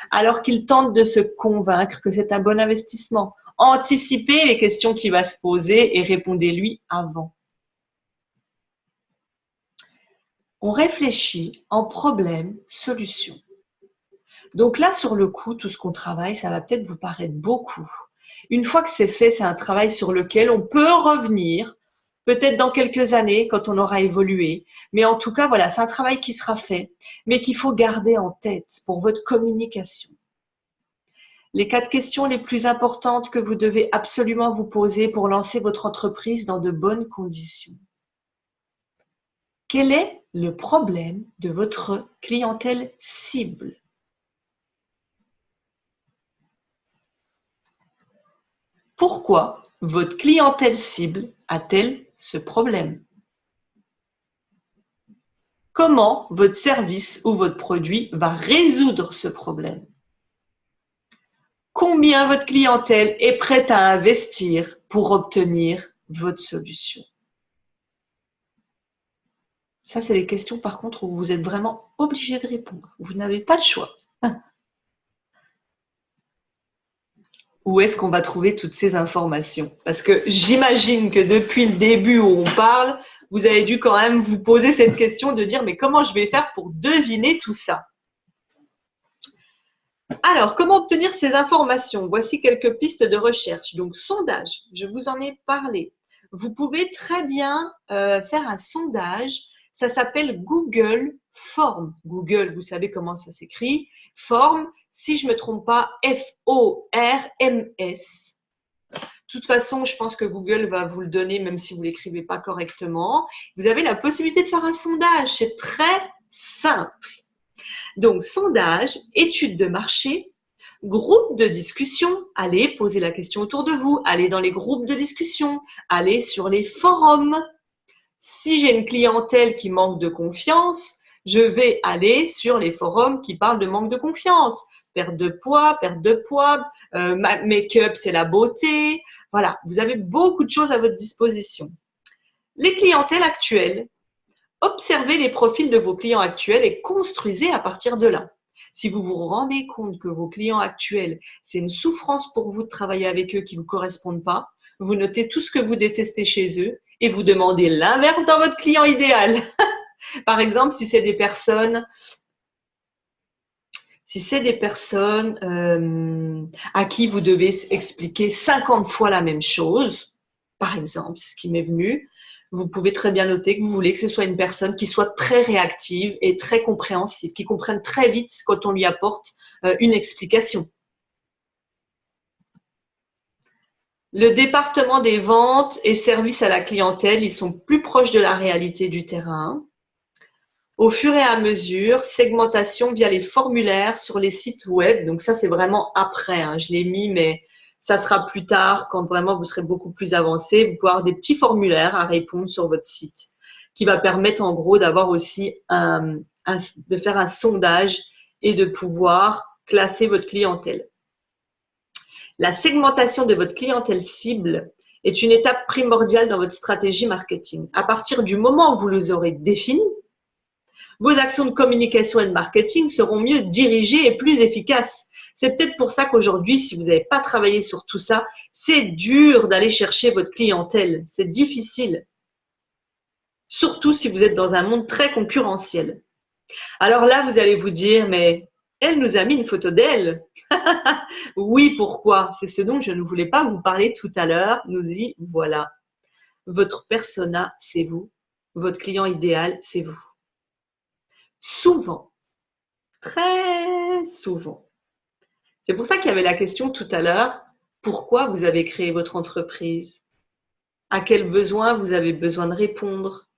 Alors qu'il tente de se convaincre que c'est un bon investissement. Anticipez les questions qu'il va se poser et répondez-lui avant. On réfléchit en problème, solution. Donc là, sur le coup, tout ce qu'on travaille, ça va peut-être vous paraître beaucoup. Une fois que c'est fait, c'est un travail sur lequel on peut revenir, peut-être dans quelques années, quand on aura évolué. Mais en tout cas, voilà, c'est un travail qui sera fait, mais qu'il faut garder en tête pour votre communication. Les 4 questions les plus importantes que vous devez absolument vous poser pour lancer votre entreprise dans de bonnes conditions. Quel est le problème de votre clientèle cible? Pourquoi votre clientèle cible a-t-elle ce problème? Comment votre service ou votre produit va résoudre ce problème? Combien votre clientèle est prête à investir pour obtenir votre solution? Ça, c'est les questions par contre où vous êtes vraiment obligé de répondre. Vous n'avez pas le choix. Où est-ce qu'on va trouver toutes ces informations? Parce que j'imagine que depuis le début où on parle, vous avez dû quand même vous poser cette question de dire mais comment je vais faire pour deviner tout ça? Alors, comment obtenir ces informations? Voici quelques pistes de recherche. Donc, sondage, je vous en ai parlé. Vous pouvez très bien faire un sondage. Ça s'appelle Google Form. Google, vous savez comment ça s'écrit. Form, si je ne me trompe pas, F-O-R-M-S. De toute façon, je pense que Google va vous le donner, même si vous ne l'écrivez pas correctement. Vous avez la possibilité de faire un sondage. C'est très simple. Donc, sondage, étude de marché, groupe de discussion. Allez poser la question autour de vous. Allez dans les groupes de discussion. Allez sur les forums. Si j'ai une clientèle qui manque de confiance, je vais aller sur les forums qui parlent de manque de confiance. Perte de poids, make-up, c'est la beauté. Voilà, vous avez beaucoup de choses à votre disposition. Les clientèles actuelles, observez les profils de vos clients actuels et construisez à partir de là. Si vous vous rendez compte que vos clients actuels, c'est une souffrance pour vous de travailler avec eux qui ne vous correspondent pas, vous notez tout ce que vous détestez chez eux et vous demandez l'inverse dans votre client idéal. Par exemple, si c'est des personnes à qui vous devez expliquer 50 fois la même chose, par exemple, c'est ce qui m'est venu, vous pouvez très bien noter que vous voulez que ce soit une personne qui soit très réactive et très compréhensive, qui comprenne très vite quand on lui apporte une explication. Le département des ventes et services à la clientèle, ils sont plus proches de la réalité du terrain. Au fur et à mesure, segmentation via les formulaires sur les sites web. Donc ça, c'est vraiment après. Hein. Je l'ai mis, mais ça sera plus tard quand vraiment vous serez beaucoup plus avancé. Vous pouvez avoir des petits formulaires à répondre sur votre site qui va permettre en gros d'avoir aussi de faire un sondage et de pouvoir classer votre clientèle. La segmentation de votre clientèle cible est une étape primordiale dans votre stratégie marketing. À partir du moment où vous les aurez définis, vos actions de communication et de marketing seront mieux dirigées et plus efficaces. C'est peut-être pour ça qu'aujourd'hui, si vous n'avez pas travaillé sur tout ça, c'est dur d'aller chercher votre clientèle. C'est difficile. Surtout si vous êtes dans un monde très concurrentiel. Alors là, vous allez vous dire, mais elle nous a mis une photo d'elle. Oui, pourquoi? C'est ce dont je ne voulais pas vous parler tout à l'heure. Nous y voilà. Votre persona, c'est vous. Votre client idéal, c'est vous. Souvent, très souvent. C'est pour ça qu'il y avait la question tout à l'heure, pourquoi vous avez créé votre entreprise? À quels besoins vous avez besoin de répondre?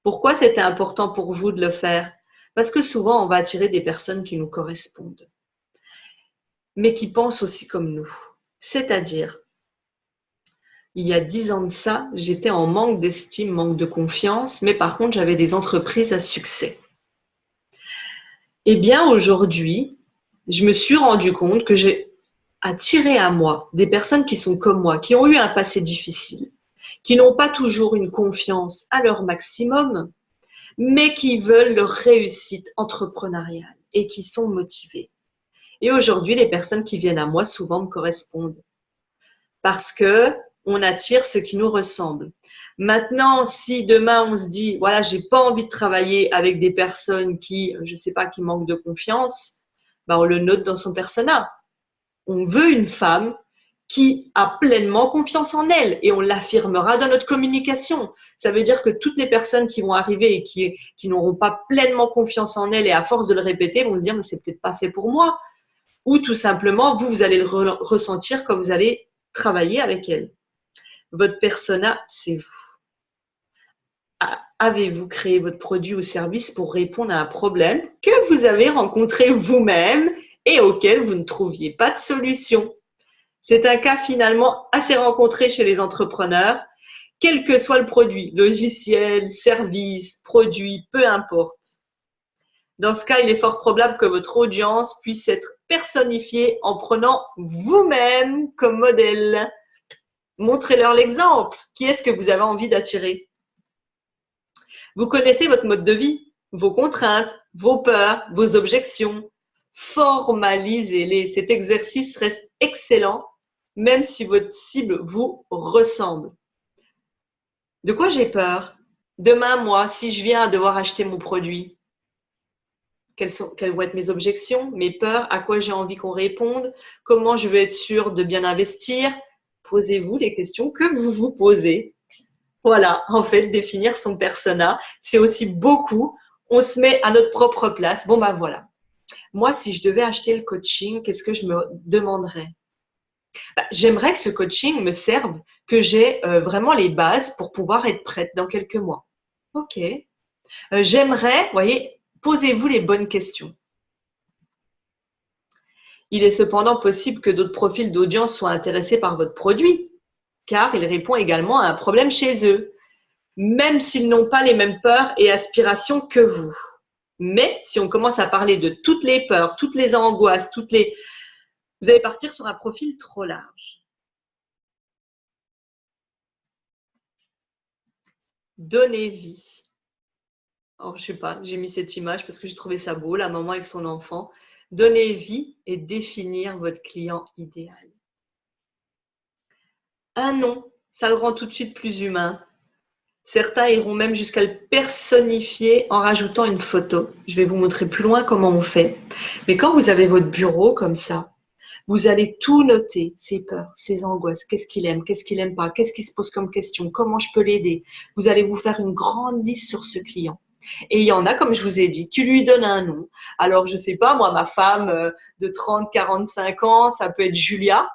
Pourquoi c'était important pour vous de le faire? Parce que souvent, on va attirer des personnes qui nous correspondent, mais qui pensent aussi comme nous. C'est-à-dire, il y a 10 ans de ça, j'étais en manque d'estime, manque de confiance, mais par contre, j'avais des entreprises à succès. Eh bien, aujourd'hui, je me suis rendu compte que j'ai attiré à moi des personnes qui sont comme moi, qui ont eu un passé difficile, qui n'ont pas toujours une confiance à leur maximum, mais qui veulent leur réussite entrepreneuriale et qui sont motivées. Et aujourd'hui, les personnes qui viennent à moi souvent me correspondent parce que on attire ce qui nous ressemble. Maintenant, si demain on se dit, voilà, j'ai pas envie de travailler avec des personnes qui, je sais pas, qui manquent de confiance, ben on le note dans son persona. On veut une femme qui a pleinement confiance en elle et on l'affirmera dans notre communication. Ça veut dire que toutes les personnes qui vont arriver et qui n'auront pas pleinement confiance en elles et à force de le répéter vont se dire, mais c'est peut-être pas fait pour moi. Ou tout simplement, vous allez le ressentir quand vous allez travailler avec elle. Votre persona, c'est vous. Avez-vous créé votre produit ou service pour répondre à un problème que vous avez rencontré vous-même et auquel vous ne trouviez pas de solution? C'est un cas finalement assez rencontré chez les entrepreneurs, quel que soit le produit, logiciel, service, produit, peu importe. Dans ce cas, il est fort probable que votre audience puisse être personnifiée en prenant vous-même comme modèle. Montrez-leur l'exemple. Qui est-ce que vous avez envie d'attirer? Vous connaissez votre mode de vie, vos contraintes, vos peurs, vos objections. Formalisez-les. Cet exercice reste excellent, même si votre cible vous ressemble. De quoi j'ai peur? Demain, moi, si je viens à devoir acheter mon produit, quelles vont être mes objections, mes peurs, à quoi j'ai envie qu'on réponde, comment je veux être sûre de bien investir? Posez-vous les questions que vous vous posez. Voilà, en fait, définir son persona, c'est aussi beaucoup, on se met à notre propre place. Bon, ben voilà. Moi, si je devais acheter le coaching, qu'est-ce que je me demanderais? J'aimerais que ce coaching me serve, que j'ai vraiment les bases pour pouvoir être prête dans quelques mois. Ok. J'aimerais, voyez, posez-vous les bonnes questions. Il est cependant possible que d'autres profils d'audience soient intéressés par votre produit, car il répond également à un problème chez eux, même s'ils n'ont pas les mêmes peurs et aspirations que vous. Mais si on commence à parler de toutes les peurs, toutes les angoisses, vous allez partir sur un profil trop large. Donnez vie. Alors, je sais pas, j'ai mis cette image parce que j'ai trouvé ça beau, la maman avec son enfant. Donner vie et définir votre client idéal. Un nom, Ça le rend tout de suite plus humain. Certains iront même jusqu'à le personnifier en rajoutant une photo. Je vais vous montrer plus loin comment on fait. Mais quand vous avez votre bureau comme ça, vous allez tout noter, ses peurs, ses angoisses, qu'est-ce qu'il aime pas, qu'est-ce qu'il se pose comme question, comment je peux l'aider. Vous allez vous faire une grande liste sur ce client. Et il y en a, comme je vous ai dit, qui lui donnent un nom. Alors, je sais pas, moi, ma femme de 30, 45 ans, ça peut être Julia.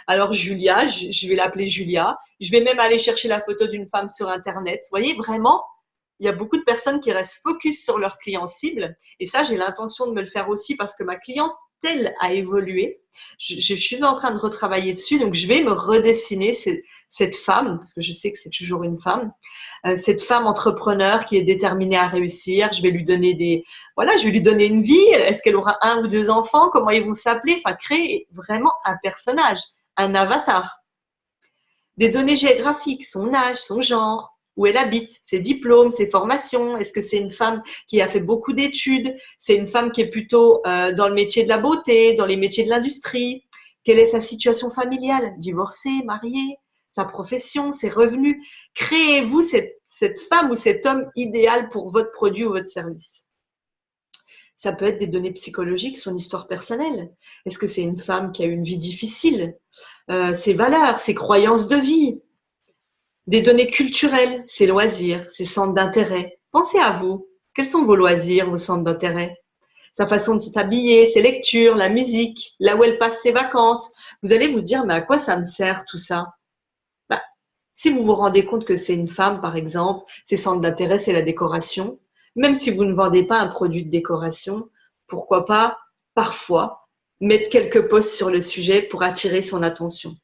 Alors, Julia, je vais l'appeler Julia. Je vais même aller chercher la photo d'une femme sur Internet. Vous voyez, vraiment, il y a beaucoup de personnes qui restent focus sur leur client cible. Et ça, j'ai l'intention de me le faire aussi parce que ma clientèle a évolué. Je suis en train de retravailler dessus. Donc, je vais me redessiner cette femme, parce que je sais que c'est toujours une femme, cette femme entrepreneur qui est déterminée à réussir. Je vais lui donner je vais lui donner une vie. Est-ce qu'elle aura 1 ou 2 enfants? Comment ils vont s'appeler? Enfin, créer vraiment un personnage, un avatar. Des données géographiques, son âge, son genre, où elle habite, ses diplômes, ses formations. Est-ce que c'est une femme qui a fait beaucoup d'études? C'est une femme qui est plutôt dans le métier de la beauté, dans les métiers de l'industrie? Quelle est sa situation familiale? Divorcée, mariée? Sa profession, ses revenus? Créez-vous cette femme ou cet homme idéal pour votre produit ou votre service. Ça peut être des données psychologiques, son histoire personnelle. Est-ce que c'est une femme qui a eu une vie difficile? Ses valeurs, ses croyances de vie. Des données culturelles, ses loisirs, ses centres d'intérêt. Pensez à vous. Quels sont vos loisirs, vos centres d'intérêt? Sa façon de s'habiller, ses lectures, la musique, là où elle passe ses vacances. Vous allez vous dire, mais à quoi ça me sert tout ça? Si vous vous rendez compte que c'est une femme, par exemple, ses centres d'intérêt, c'est la décoration, même si vous ne vendez pas un produit de décoration, pourquoi pas, parfois, mettre quelques posts sur le sujet pour attirer son attention.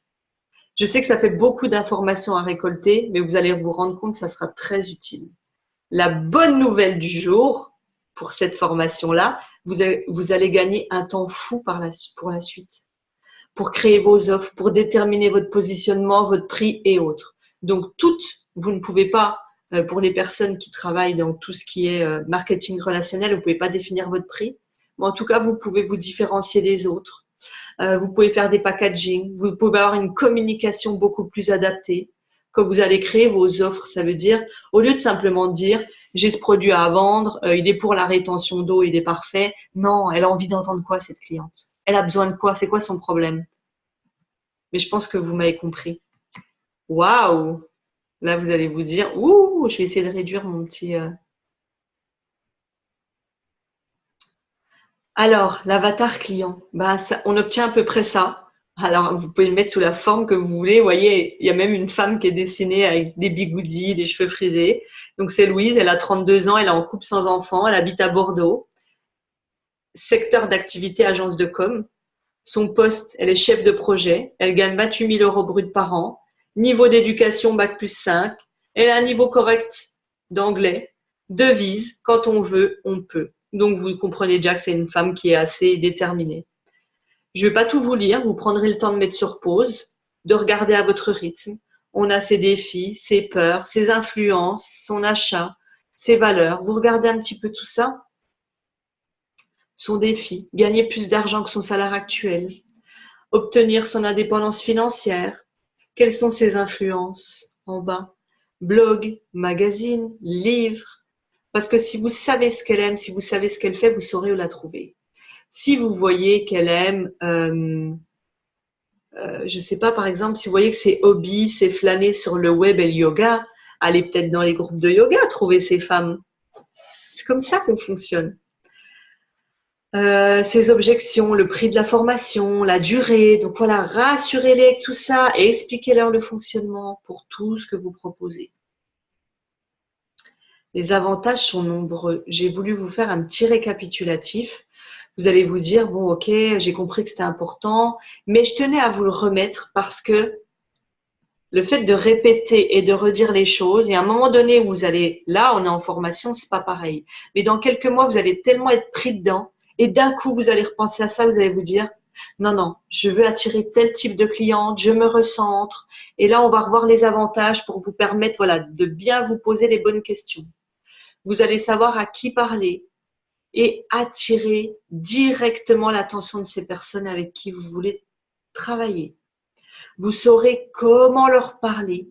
Je sais que ça fait beaucoup d'informations à récolter, mais vous allez vous rendre compte que ça sera très utile. La bonne nouvelle du jour, pour cette formation-là, vous allez gagner un temps fou pour la suite, pour créer vos offres, pour déterminer votre positionnement, votre prix et autres. Donc, vous ne pouvez pas, pour les personnes qui travaillent dans tout ce qui est marketing relationnel, vous ne pouvez pas définir votre prix. Mais en tout cas, vous pouvez vous différencier des autres. Vous pouvez faire des packaging. Vous pouvez avoir une communication beaucoup plus adaptée. Quand vous allez créer vos offres, ça veut dire, au lieu de simplement dire, j'ai ce produit à vendre, il est pour la rétention d'eau, il est parfait. Non, elle a envie d'entendre quoi, cette cliente? Elle a besoin de quoi? C'est quoi son problème? Mais je pense que vous m'avez compris. Waouh! Là, vous allez vous dire, ouh, je vais essayer de réduire mon petit. Alors, l'avatar client, on obtient à peu près ça. Alors, vous pouvez le mettre sous la forme que vous voulez. Vous voyez, il y a même une femme qui est dessinée avec des bigoudis, des cheveux frisés. Donc, c'est Louise, elle a 32 ans, elle est en couple sans enfant, elle habite à Bordeaux. Secteur d'activité, agence de com. Son poste, elle est chef de projet. Elle gagne 28 000 € brut par an. Niveau d'éducation, bac+5. Elle a un niveau correct d'anglais. Devise, quand on veut, on peut. Donc, vous comprenez déjà que c'est une femme qui est assez déterminée. Je ne vais pas tout vous lire. Vous prendrez le temps de mettre sur pause, de regarder à votre rythme. On a ses défis, ses peurs, ses influences, son achat, ses valeurs. Vous regardez un petit peu tout ça. Son défi, gagner plus d'argent que son salaire actuel, obtenir son indépendance financière. Quelles sont ses influences en bas? Blog, magazine, livre. Parce que si vous savez ce qu'elle aime, si vous savez ce qu'elle fait, vous saurez où la trouver. Si vous voyez qu'elle aime, je ne sais pas, par exemple, si vous voyez que ses hobbies, c'est flâner sur le web et le yoga, allez peut-être dans les groupes de yoga trouver ces femmes. C'est comme ça qu'on fonctionne. Ses objections, le prix de la formation, la durée. Donc voilà, rassurez-les avec tout ça et expliquez-leur le fonctionnement pour tout ce que vous proposez. Les avantages sont nombreux. J'ai voulu vous faire un petit récapitulatif. Vous allez vous dire, bon ok, j'ai compris que c'était important, mais je tenais à vous le remettre parce que le fait de répéter et de redire les choses, et à un moment donné où vous allez, là on est en formation, c'est pas pareil. Mais dans quelques mois, vous allez tellement être pris dedans et d'un coup, vous allez repenser à ça, vous allez vous dire, non, non, je veux attirer tel type de cliente, je me recentre. Et là, on va revoir les avantages pour vous permettre, voilà, de bien vous poser les bonnes questions. Vous allez savoir à qui parler et attirer directement l'attention de ces personnes avec qui vous voulez travailler. Vous saurez comment leur parler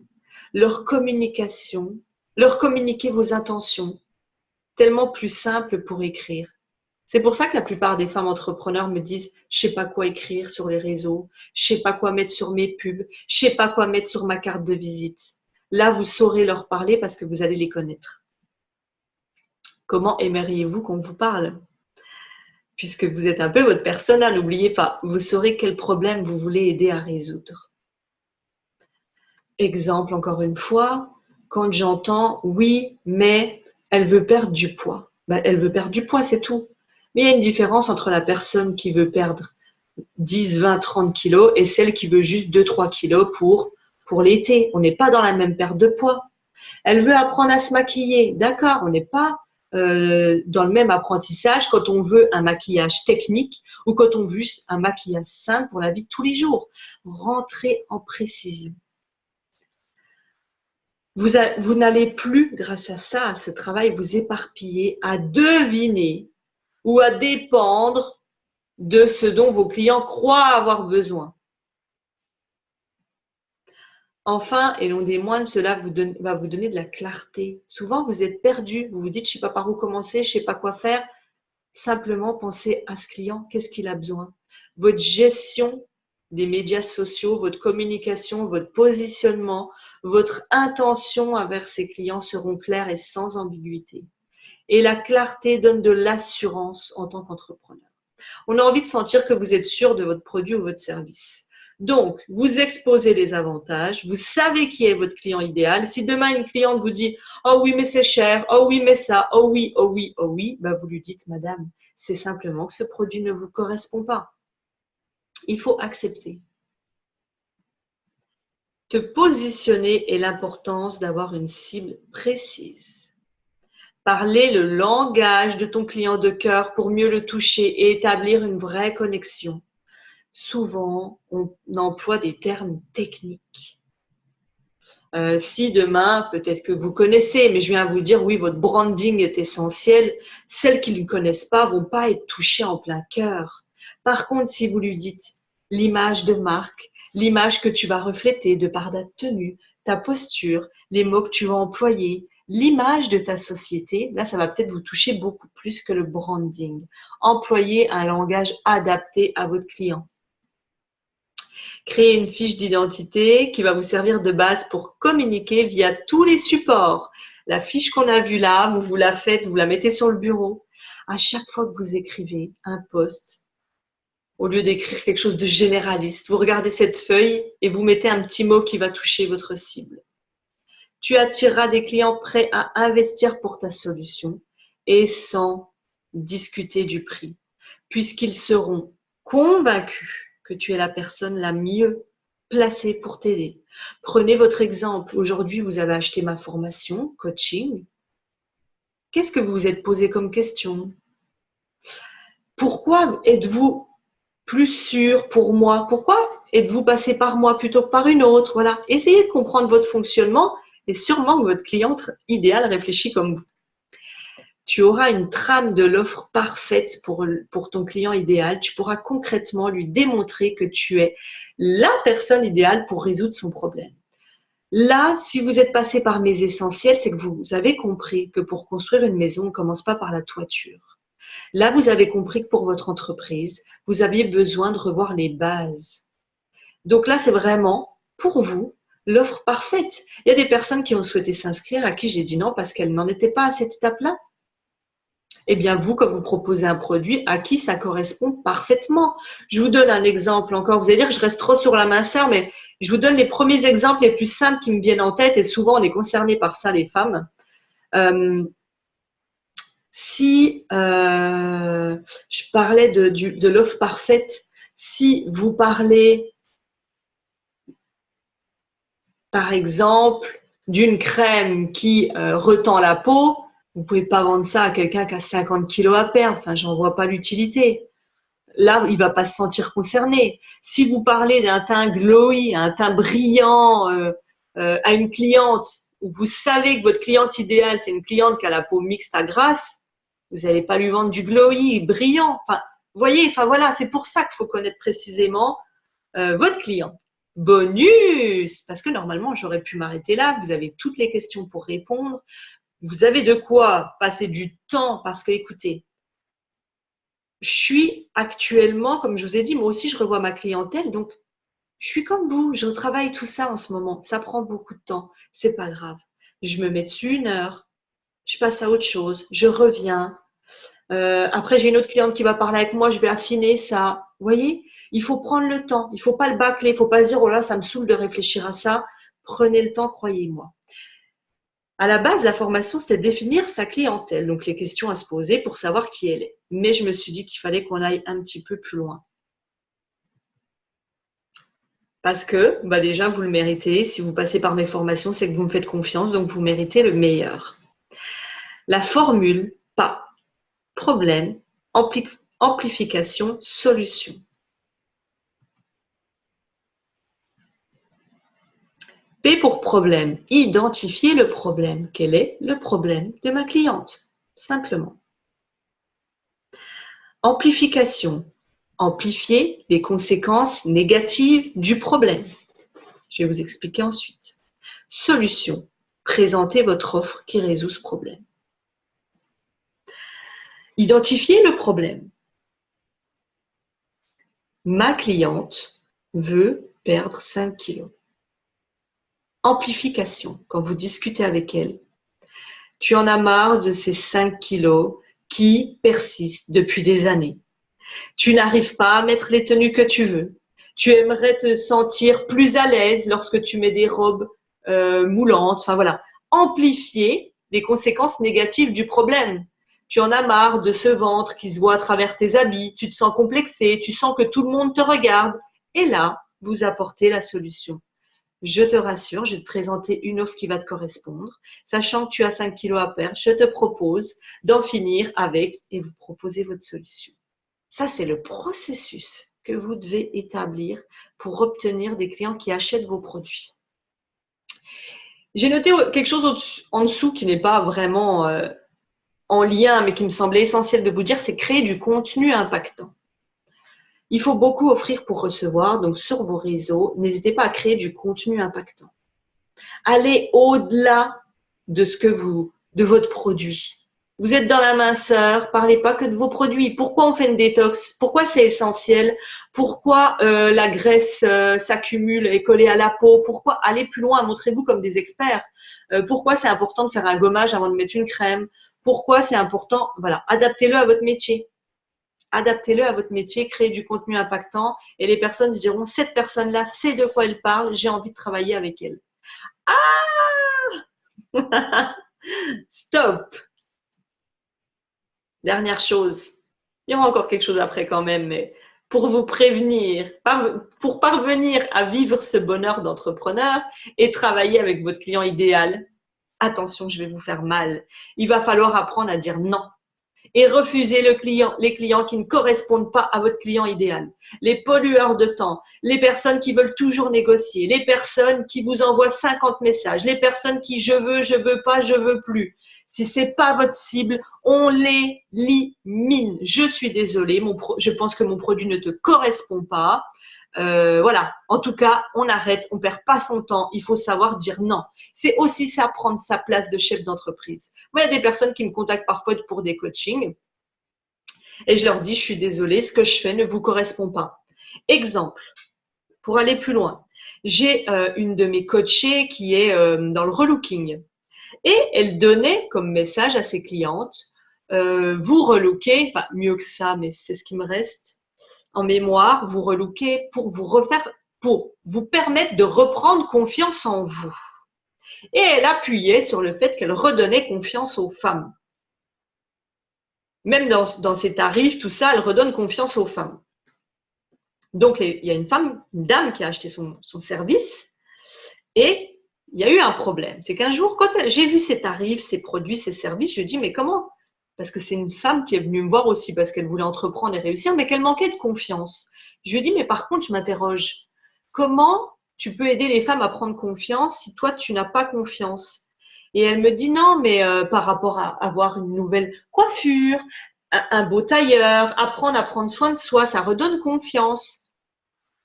leur communication, leur communiquer vos intentions, tellement plus simple pour écrire. C'est pour ça que la plupart des femmes entrepreneurs me disent « je sais pas quoi écrire sur les réseaux, je sais pas quoi mettre sur mes pubs, je sais pas quoi mettre sur ma carte de visite ». Là, vous saurez leur parler parce que vous allez les connaître. Comment aimeriez-vous qu'on vous parle? Puisque vous êtes un peu votre persona, n'oubliez pas, vous saurez quel problème vous voulez aider à résoudre. Exemple, encore une fois, quand j'entends « oui, mais elle veut perdre du poids ». Ben, elle veut perdre du poids, c'est tout. Mais il y a une différence entre la personne qui veut perdre 10, 20, 30 kilos et celle qui veut juste 2-3 kilos pour l'été. On n'est pas dans la même perte de poids. Elle veut apprendre à se maquiller. D'accord, on n'est pas dans le même apprentissage quand on veut un maquillage technique ou quand on veut juste un maquillage simple pour la vie de tous les jours. Rentrez en précision. Vous n'allez plus, grâce à ça, à ce travail, vous éparpiller à deviner ou à dépendre de ce dont vos clients croient avoir besoin. Enfin, et non des moindres, cela va vous donner de la clarté. Souvent, vous êtes perdu, vous vous dites « je ne sais pas par où commencer, je ne sais pas quoi faire ». Simplement pensez à ce client, qu'est-ce qu'il a besoin. Votre gestion des médias sociaux, votre communication, votre positionnement, votre intention envers ces clients seront clairs et sans ambiguïté. Et la clarté donne de l'assurance en tant qu'entrepreneur. On a envie de sentir que vous êtes sûr de votre produit ou votre service. Donc, vous exposez les avantages, vous savez qui est votre client idéal. Si demain une cliente vous dit « oh oui, mais c'est cher, oh oui, mais ça, oh oui, oh oui, oh oui », ben vous lui dites « madame, c'est simplement que ce produit ne vous correspond pas ». Il faut accepter. Te positionner et l'importance d'avoir une cible précise. Parler le langage de ton client de cœur pour mieux le toucher et établir une vraie connexion. Souvent, on emploie des termes techniques. Si demain, peut-être que vous connaissez, mais je viens vous dire, oui, votre branding est essentiel, celles qui ne le connaissent pas vont pas être touchées en plein cœur. Par contre, si vous lui dites l'image de marque, l'image que tu vas refléter de par ta tenue, ta posture, les mots que tu vas employer, l'image de ta société, là, ça va peut-être vous toucher beaucoup plus que le branding. Employez un langage adapté à votre client. Créez une fiche d'identité qui va vous servir de base pour communiquer via tous les supports. La fiche qu'on a vue là, vous la faites, vous la mettez sur le bureau. À chaque fois que vous écrivez un post, au lieu d'écrire quelque chose de généraliste, vous regardez cette feuille et vous mettez un petit mot qui va toucher votre cible. Tu attireras des clients prêts à investir pour ta solution et sans discuter du prix, puisqu'ils seront convaincus que tu es la personne la mieux placée pour t'aider. Prenez votre exemple. Aujourd'hui, vous avez acheté ma formation, coaching. Qu'est-ce que vous vous êtes posé comme question? Pourquoi êtes-vous plus sûr pour moi? Pourquoi êtes-vous passé par moi plutôt que par une autre? Voilà. Essayez de comprendre votre fonctionnement et sûrement que votre cliente idéale réfléchit comme vous. Tu auras une trame de l'offre parfaite pour ton client idéal. Tu pourras concrètement lui démontrer que tu es la personne idéale pour résoudre son problème. Là, si vous êtes passé par mes essentiels, c'est que vous avez compris que pour construire une maison, on ne commence pas par la toiture. Là, vous avez compris que pour votre entreprise, vous aviez besoin de revoir les bases. Donc là, c'est vraiment pour vous l'offre parfaite. Il y a des personnes qui ont souhaité s'inscrire à qui j'ai dit non parce qu'elles n'en étaient pas à cette étape-là. Eh bien, vous, quand vous proposez un produit, à qui ça correspond parfaitement. Je vous donne un exemple encore. Vous allez dire que je reste trop sur la minceur, mais je vous donne les premiers exemples les plus simples qui me viennent en tête et souvent on est concerné par ça, les femmes. Si je parlais de l'offre parfaite, si vous parlez, par exemple, d'une crème qui retend la peau, vous ne pouvez pas vendre ça à quelqu'un qui a 50 kilos à perdre. Enfin, j'en vois pas l'utilité. Là, il ne va pas se sentir concerné. Si vous parlez d'un teint glowy, un teint brillant à une cliente, où vous savez que votre cliente idéale, c'est une cliente qui a la peau mixte à grasse, vous n'allez pas lui vendre du glowy, brillant. Enfin, vous voyez, enfin voilà, c'est pour ça qu'il faut connaître précisément votre client. Bonus, parce que normalement, j'aurais pu m'arrêter là. Vous avez toutes les questions pour répondre. Vous avez de quoi passer du temps parce que, écoutez, je suis actuellement, comme je vous ai dit, moi aussi, je revois ma clientèle. Donc, je suis comme vous, je retravaille tout ça en ce moment. Ça prend beaucoup de temps. C'est pas grave. Je me mets dessus 1 heure. Je passe à autre chose. Je reviens. Après, j'ai une autre cliente qui va parler avec moi. Je vais affiner ça. Vous voyez, il faut prendre le temps. Il faut pas le bâcler. Il faut pas se dire, oh là, ça me saoule de réfléchir à ça. Prenez le temps, croyez-moi. À la base, la formation, c'était définir sa clientèle, donc les questions à se poser pour savoir qui elle est. Mais je me suis dit qu'il fallait qu'on aille un petit peu plus loin. Parce que déjà, vous le méritez. Si vous passez par mes formations, c'est que vous me faites confiance, donc vous méritez le meilleur. La formule, pas, problème, amplification, solution. P pour problème, identifier le problème. Quel est le problème de ma cliente? Simplement. Amplification, amplifier les conséquences négatives du problème. Je vais vous expliquer ensuite. Solution, présenter votre offre qui résout ce problème. Identifier le problème. Ma cliente veut perdre 5 kilos. Amplification, quand vous discutez avec elle, tu en as marre de ces 5 kilos qui persistent depuis des années. Tu n'arrives pas à mettre les tenues que tu veux. Tu aimerais te sentir plus à l'aise lorsque tu mets des robes moulantes. Enfin voilà, amplifier les conséquences négatives du problème. Tu en as marre de ce ventre qui se voit à travers tes habits. Tu te sens complexé. Tu sens que tout le monde te regarde. Et là, vous apportez la solution. Je te rassure, je vais te présenter une offre qui va te correspondre. Sachant que tu as 5 kilos à perdre, je te propose d'en finir avec et vous proposer votre solution. Ça, c'est le processus que vous devez établir pour obtenir des clients qui achètent vos produits. J'ai noté quelque chose en dessous qui n'est pas vraiment en lien, mais qui me semblait essentiel de vous dire, c'est créer du contenu impactant. Il faut beaucoup offrir pour recevoir, donc sur vos réseaux, n'hésitez pas à créer du contenu impactant. Allez au-delà de de votre produit. Vous êtes dans la minceur, parlez pas que de vos produits. Pourquoi on fait une détox? Pourquoi c'est essentiel? Pourquoi la graisse s'accumule et collée à la peau? Pourquoi aller plus loin? Montrez-vous comme des experts. Pourquoi c'est important de faire un gommage avant de mettre une crème? Pourquoi c'est important? Voilà, adaptez-le à votre métier. Adaptez-le à votre métier, créez du contenu impactant et les personnes se diront, cette personne-là sait de quoi elle parle, j'ai envie de travailler avec elle. Ah Stop. Dernière chose, il y aura encore quelque chose après quand même, mais pour vous prévenir, pour parvenir à vivre ce bonheur d'entrepreneur et travailler avec votre client idéal, attention, je vais vous faire mal. Il va falloir apprendre à dire non. Et refuser les clients qui ne correspondent pas à votre client idéal, les pollueurs de temps, les personnes qui veulent toujours négocier, les personnes qui vous envoient 50 messages, les personnes qui je veux pas, je veux plus. Si c'est pas votre cible, on l'élimine. Je suis désolée, je pense que mon produit ne te correspond pas. Voilà, en tout cas, on arrête, on perd pas son temps, il faut savoir dire non. C'est aussi ça, prendre sa place de chef d'entreprise. Moi, il y a des personnes qui me contactent parfois pour des coachings et je leur dis, je suis désolée, ce que je fais ne vous correspond pas. Exemple, pour aller plus loin, j'ai une de mes coachées qui est dans le relooking et elle donnait comme message à ses clientes, vous relookez, enfin mieux que ça, mais c'est ce qui me reste en mémoire, vous relooker pour vous permettre de reprendre confiance en vous. Et elle appuyait sur le fait qu'elle redonnait confiance aux femmes. Même dans ses tarifs, tout ça, elle redonne confiance aux femmes. Donc, il y a une dame qui a acheté son service et il y a eu un problème. C'est qu'un jour, quand j'ai vu ses tarifs, ses produits, ses services, je dis, mais comment? Parce que c'est une femme qui est venue me voir aussi parce qu'elle voulait entreprendre et réussir, mais qu'elle manquait de confiance. Je lui ai dit, mais par contre, je m'interroge, comment tu peux aider les femmes à prendre confiance si toi, tu n'as pas confiance? Et elle me dit, non, mais par rapport à avoir une nouvelle coiffure, un beau tailleur, apprendre à prendre soin de soi, ça redonne confiance.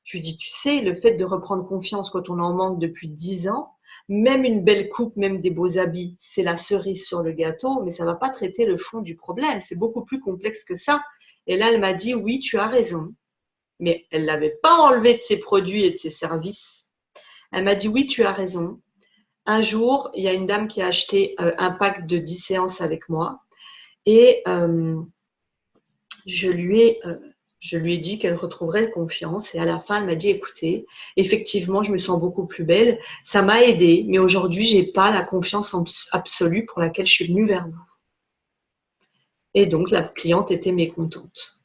Je lui dis, tu sais, le fait de reprendre confiance quand on en manque depuis 10 ans, même une belle coupe, même des beaux habits, c'est la cerise sur le gâteau, mais ça ne va pas traiter le fond du problème. C'est beaucoup plus complexe que ça. Et là, elle m'a dit, oui, tu as raison. Mais elle ne l'avait pas enlevé de ses produits et de ses services. Elle m'a dit, oui, tu as raison. Un jour, il y a une dame qui a acheté un pack de 10 séances avec moi et je lui ai dit qu'elle retrouverait confiance et à la fin, elle m'a dit, écoutez, effectivement, je me sens beaucoup plus belle, ça m'a aidée, mais aujourd'hui, je n'ai pas la confiance absolue pour laquelle je suis venue vers vous. Et donc, la cliente était mécontente.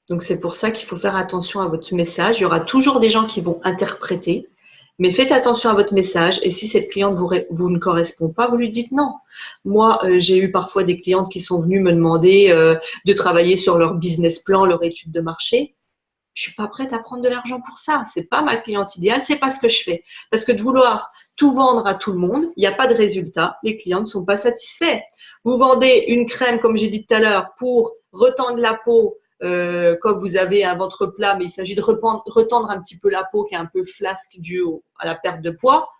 Donc, c'est pour ça qu'il faut faire attention à votre message. Il y aura toujours des gens qui vont interpréter, mais faites attention à votre message. Et si cette cliente vous ne correspond pas, vous lui dites non. Moi, j'ai eu parfois des clientes qui sont venues me demander de travailler sur leur business plan, leur étude de marché. Je suis pas prête à prendre de l'argent pour ça. C'est pas ma cliente idéale, c'est pas ce que je fais. Parce que de vouloir tout vendre à tout le monde, il n'y a pas de résultat. Les clients ne sont pas satisfaits. Vous vendez une crème, comme j'ai dit tout à l'heure, pour retendre la peau quand vous avez un ventre plat, mais il s'agit de retendre un petit peu la peau qui est un peu flasque due à la perte de poids.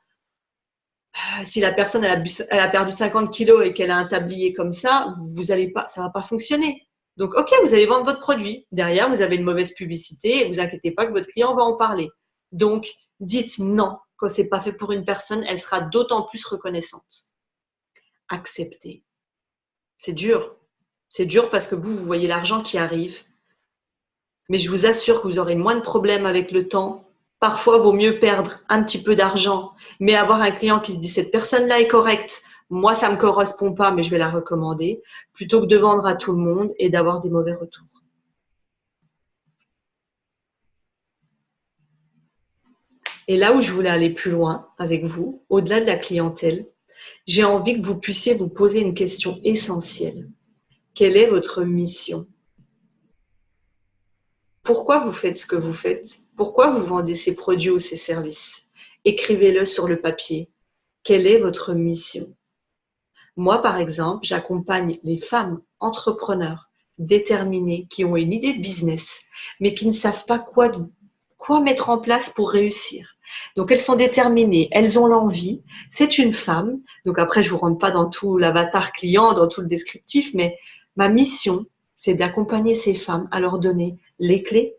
Si la personne elle a perdu 50 kilos et qu'elle a un tablier comme ça, ça va pas fonctionner. Donc, ok, vous allez vendre votre produit. Derrière, vous avez une mauvaise publicité et vous inquiétez pas que votre client va en parler. Donc, dites non. Quand c'est pas fait pour une personne, elle sera d'autant plus reconnaissante. Acceptez. C'est dur. C'est dur parce que vous voyez l'argent qui arrive. Mais je vous assure que vous aurez moins de problèmes avec le temps. Parfois, il vaut mieux perdre un petit peu d'argent, mais avoir un client qui se dit cette personne-là est correcte, moi ça ne me correspond pas, mais je vais la recommander, plutôt que de vendre à tout le monde et d'avoir des mauvais retours. Et là où je voulais aller plus loin avec vous, au-delà de la clientèle, j'ai envie que vous puissiez vous poser une question essentielle. Quelle est votre mission ? Pourquoi vous faites ce que vous faites ? Pourquoi vous vendez ces produits ou ces services ? Écrivez-le sur le papier. Quelle est votre mission ? Moi, par exemple, j'accompagne les femmes entrepreneurs déterminées qui ont une idée de business, mais qui ne savent pas quoi mettre en place pour réussir. Donc, elles sont déterminées, elles ont l'envie. C'est une femme. Donc, après, je ne vous rentre pas dans tout l'avatar client, dans tout le descriptif, mais ma mission, c'est d'accompagner ces femmes à leur donner les clés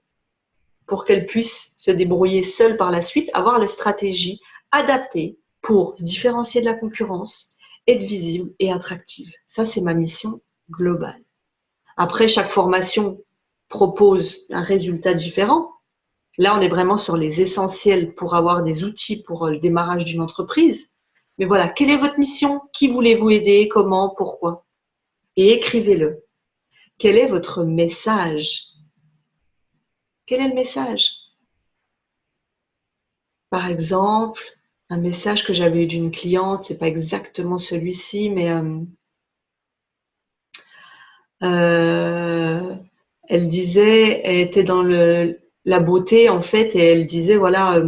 pour qu'elles puissent se débrouiller seules par la suite, avoir la stratégie adaptée pour se différencier de la concurrence, être visible et attractive. Ça, c'est ma mission globale. Après, chaque formation propose un résultat différent. Là, on est vraiment sur les essentiels pour avoir des outils pour le démarrage d'une entreprise. Mais voilà, quelle est votre mission ? Qui voulez-vous aider ? Comment ? Pourquoi ? Et écrivez-le. Quel est votre message ? Quel est le message ? Par exemple, un message que j'avais eu d'une cliente, c'est pas exactement celui-ci, mais elle disait, elle était dans la beauté en fait, et elle disait voilà,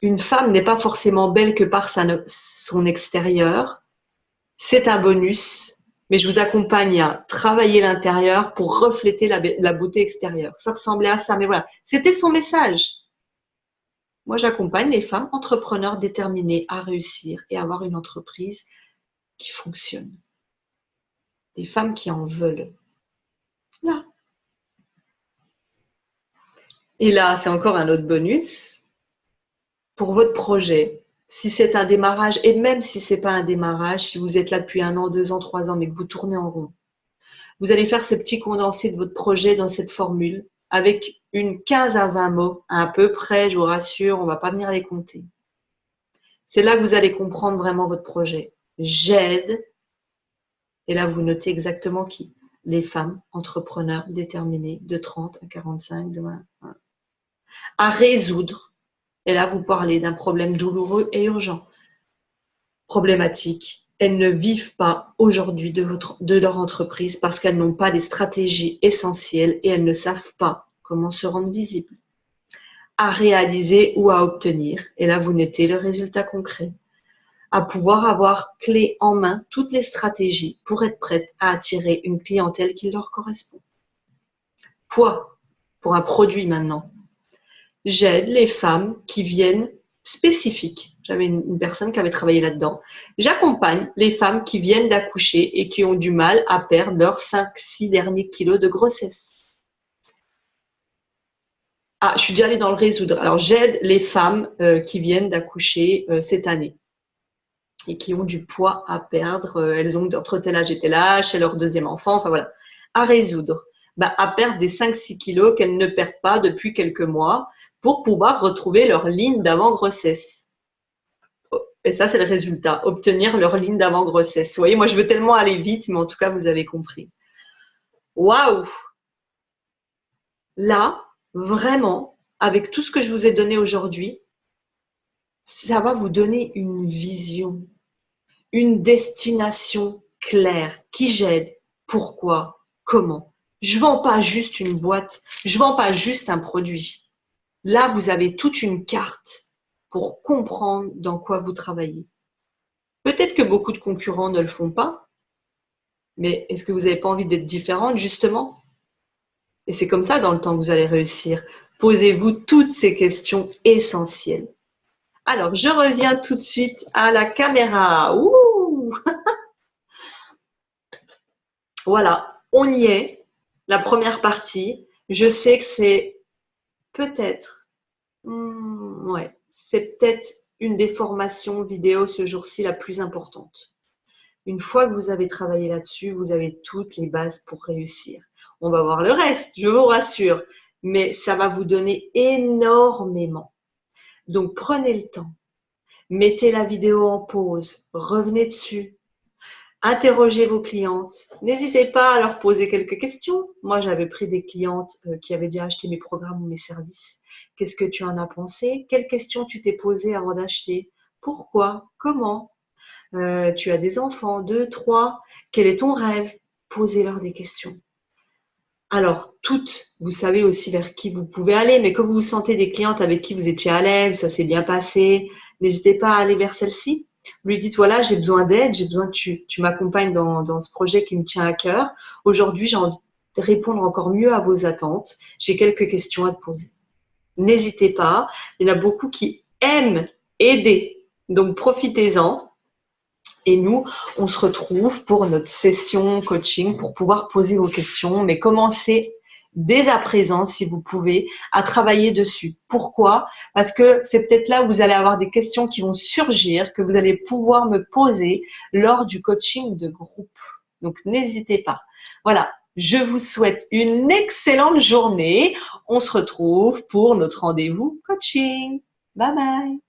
une femme n'est pas forcément belle que par son extérieur, c'est un bonus, mais je vous accompagne à travailler l'intérieur pour refléter la beauté extérieure. Ça ressemblait à ça, mais voilà, c'était son message. Moi, j'accompagne les femmes entrepreneurs déterminées à réussir et avoir une entreprise qui fonctionne. Des femmes qui en veulent. Là. Et là, c'est encore un autre bonus. Pour votre projet, si c'est un démarrage, et même si ce n'est pas un démarrage, si vous êtes là depuis 1 an, 2 ans, 3 ans, mais que vous tournez en rond, vous allez faire ce petit condensé de votre projet dans cette formule avec une 15 à 20 mots, à peu près, je vous rassure, on ne va pas venir les compter. C'est là que vous allez comprendre vraiment votre projet. J'aide, et là vous notez exactement qui. Les femmes entrepreneurs déterminées de 30 à 45, à résoudre. Et là vous parlez d'un problème douloureux et urgent. Problématique. Elles ne vivent pas aujourd'hui de leur entreprise parce qu'elles n'ont pas des stratégies essentielles et elles ne savent pas comment se rendre visibles. À réaliser ou à obtenir. Et là, vous notez le résultat concret. À pouvoir avoir clé en main toutes les stratégies pour être prête à attirer une clientèle qui leur correspond. Poids pour un produit maintenant. j'aide les femmes qui viennent spécifiques. J'avais une personne qui avait travaillé là-dedans. J'accompagne les femmes qui viennent d'accoucher et qui ont du mal à perdre leurs 5-6 derniers kilos de grossesse. Ah, je suis déjà allée dans le résoudre. Alors, j'aide les femmes qui viennent d'accoucher cette année et qui ont du poids à perdre. Elles ont entre tel âge et tel âge, c'est leur deuxième enfant, enfin voilà. À résoudre. À perdre des 5-6 kilos qu'elles ne perdent pas depuis quelques mois pour pouvoir retrouver leur ligne d'avant-grossesse. Et ça, c'est le résultat. Obtenir leur ligne d'avant-grossesse. Vous voyez, moi, je veux tellement aller vite, mais en tout cas, vous avez compris. Waouh! Là, vraiment, avec tout ce que je vous ai donné aujourd'hui, ça va vous donner une vision, une destination claire. Qui j'aide? Pourquoi? Comment? Je ne vends pas juste une boîte, je ne vends pas juste un produit. Là, vous avez toute une carte pour comprendre dans quoi vous travaillez. Peut-être que beaucoup de concurrents ne le font pas, mais est-ce que vous n'avez pas envie d'être différente, justement? Et c'est comme ça, dans le temps, que vous allez réussir. Posez-vous toutes ces questions essentielles. Alors, je reviens tout de suite à la caméra. Ouh. Voilà, on y est. La première partie. Je sais que c'est peut-être, ouais, c'est peut-être une des formations vidéo ce jour-ci la plus importante. Une fois que vous avez travaillé là-dessus, vous avez toutes les bases pour réussir. On va voir le reste, je vous rassure, mais ça va vous donner énormément. Donc, prenez le temps. Mettez la vidéo en pause, revenez dessus, interrogez vos clientes. N'hésitez pas à leur poser quelques questions. Moi, j'avais pris des clientes qui avaient déjà acheté mes programmes ou mes services. Qu'est-ce que tu en as pensé? Quelles questions tu t'es posées avant d'acheter? Pourquoi? Comment? Tu as des enfants, 2, 3. Quel est ton rêve? Posez-leur des questions. Alors, toutes, vous savez aussi vers qui vous pouvez aller, mais quand vous sentez des clientes avec qui vous étiez à l'aise, ça s'est bien passé, n'hésitez pas à aller vers celle-ci. Vous lui dites, voilà, j'ai besoin d'aide, j'ai besoin que tu m'accompagnes dans ce projet qui me tient à cœur. Aujourd'hui, j'ai envie de répondre encore mieux à vos attentes. J'ai quelques questions à te poser. N'hésitez pas, il y en a beaucoup qui aiment aider, donc profitez-en. Et nous, on se retrouve pour notre session coaching pour pouvoir poser vos questions, mais commencez dès à présent, si vous pouvez, à travailler dessus. Pourquoi? Parce que c'est peut-être là où vous allez avoir des questions qui vont surgir, que vous allez pouvoir me poser lors du coaching de groupe. Donc, n'hésitez pas. Voilà, je vous souhaite une excellente journée. On se retrouve pour notre rendez-vous coaching. Bye bye.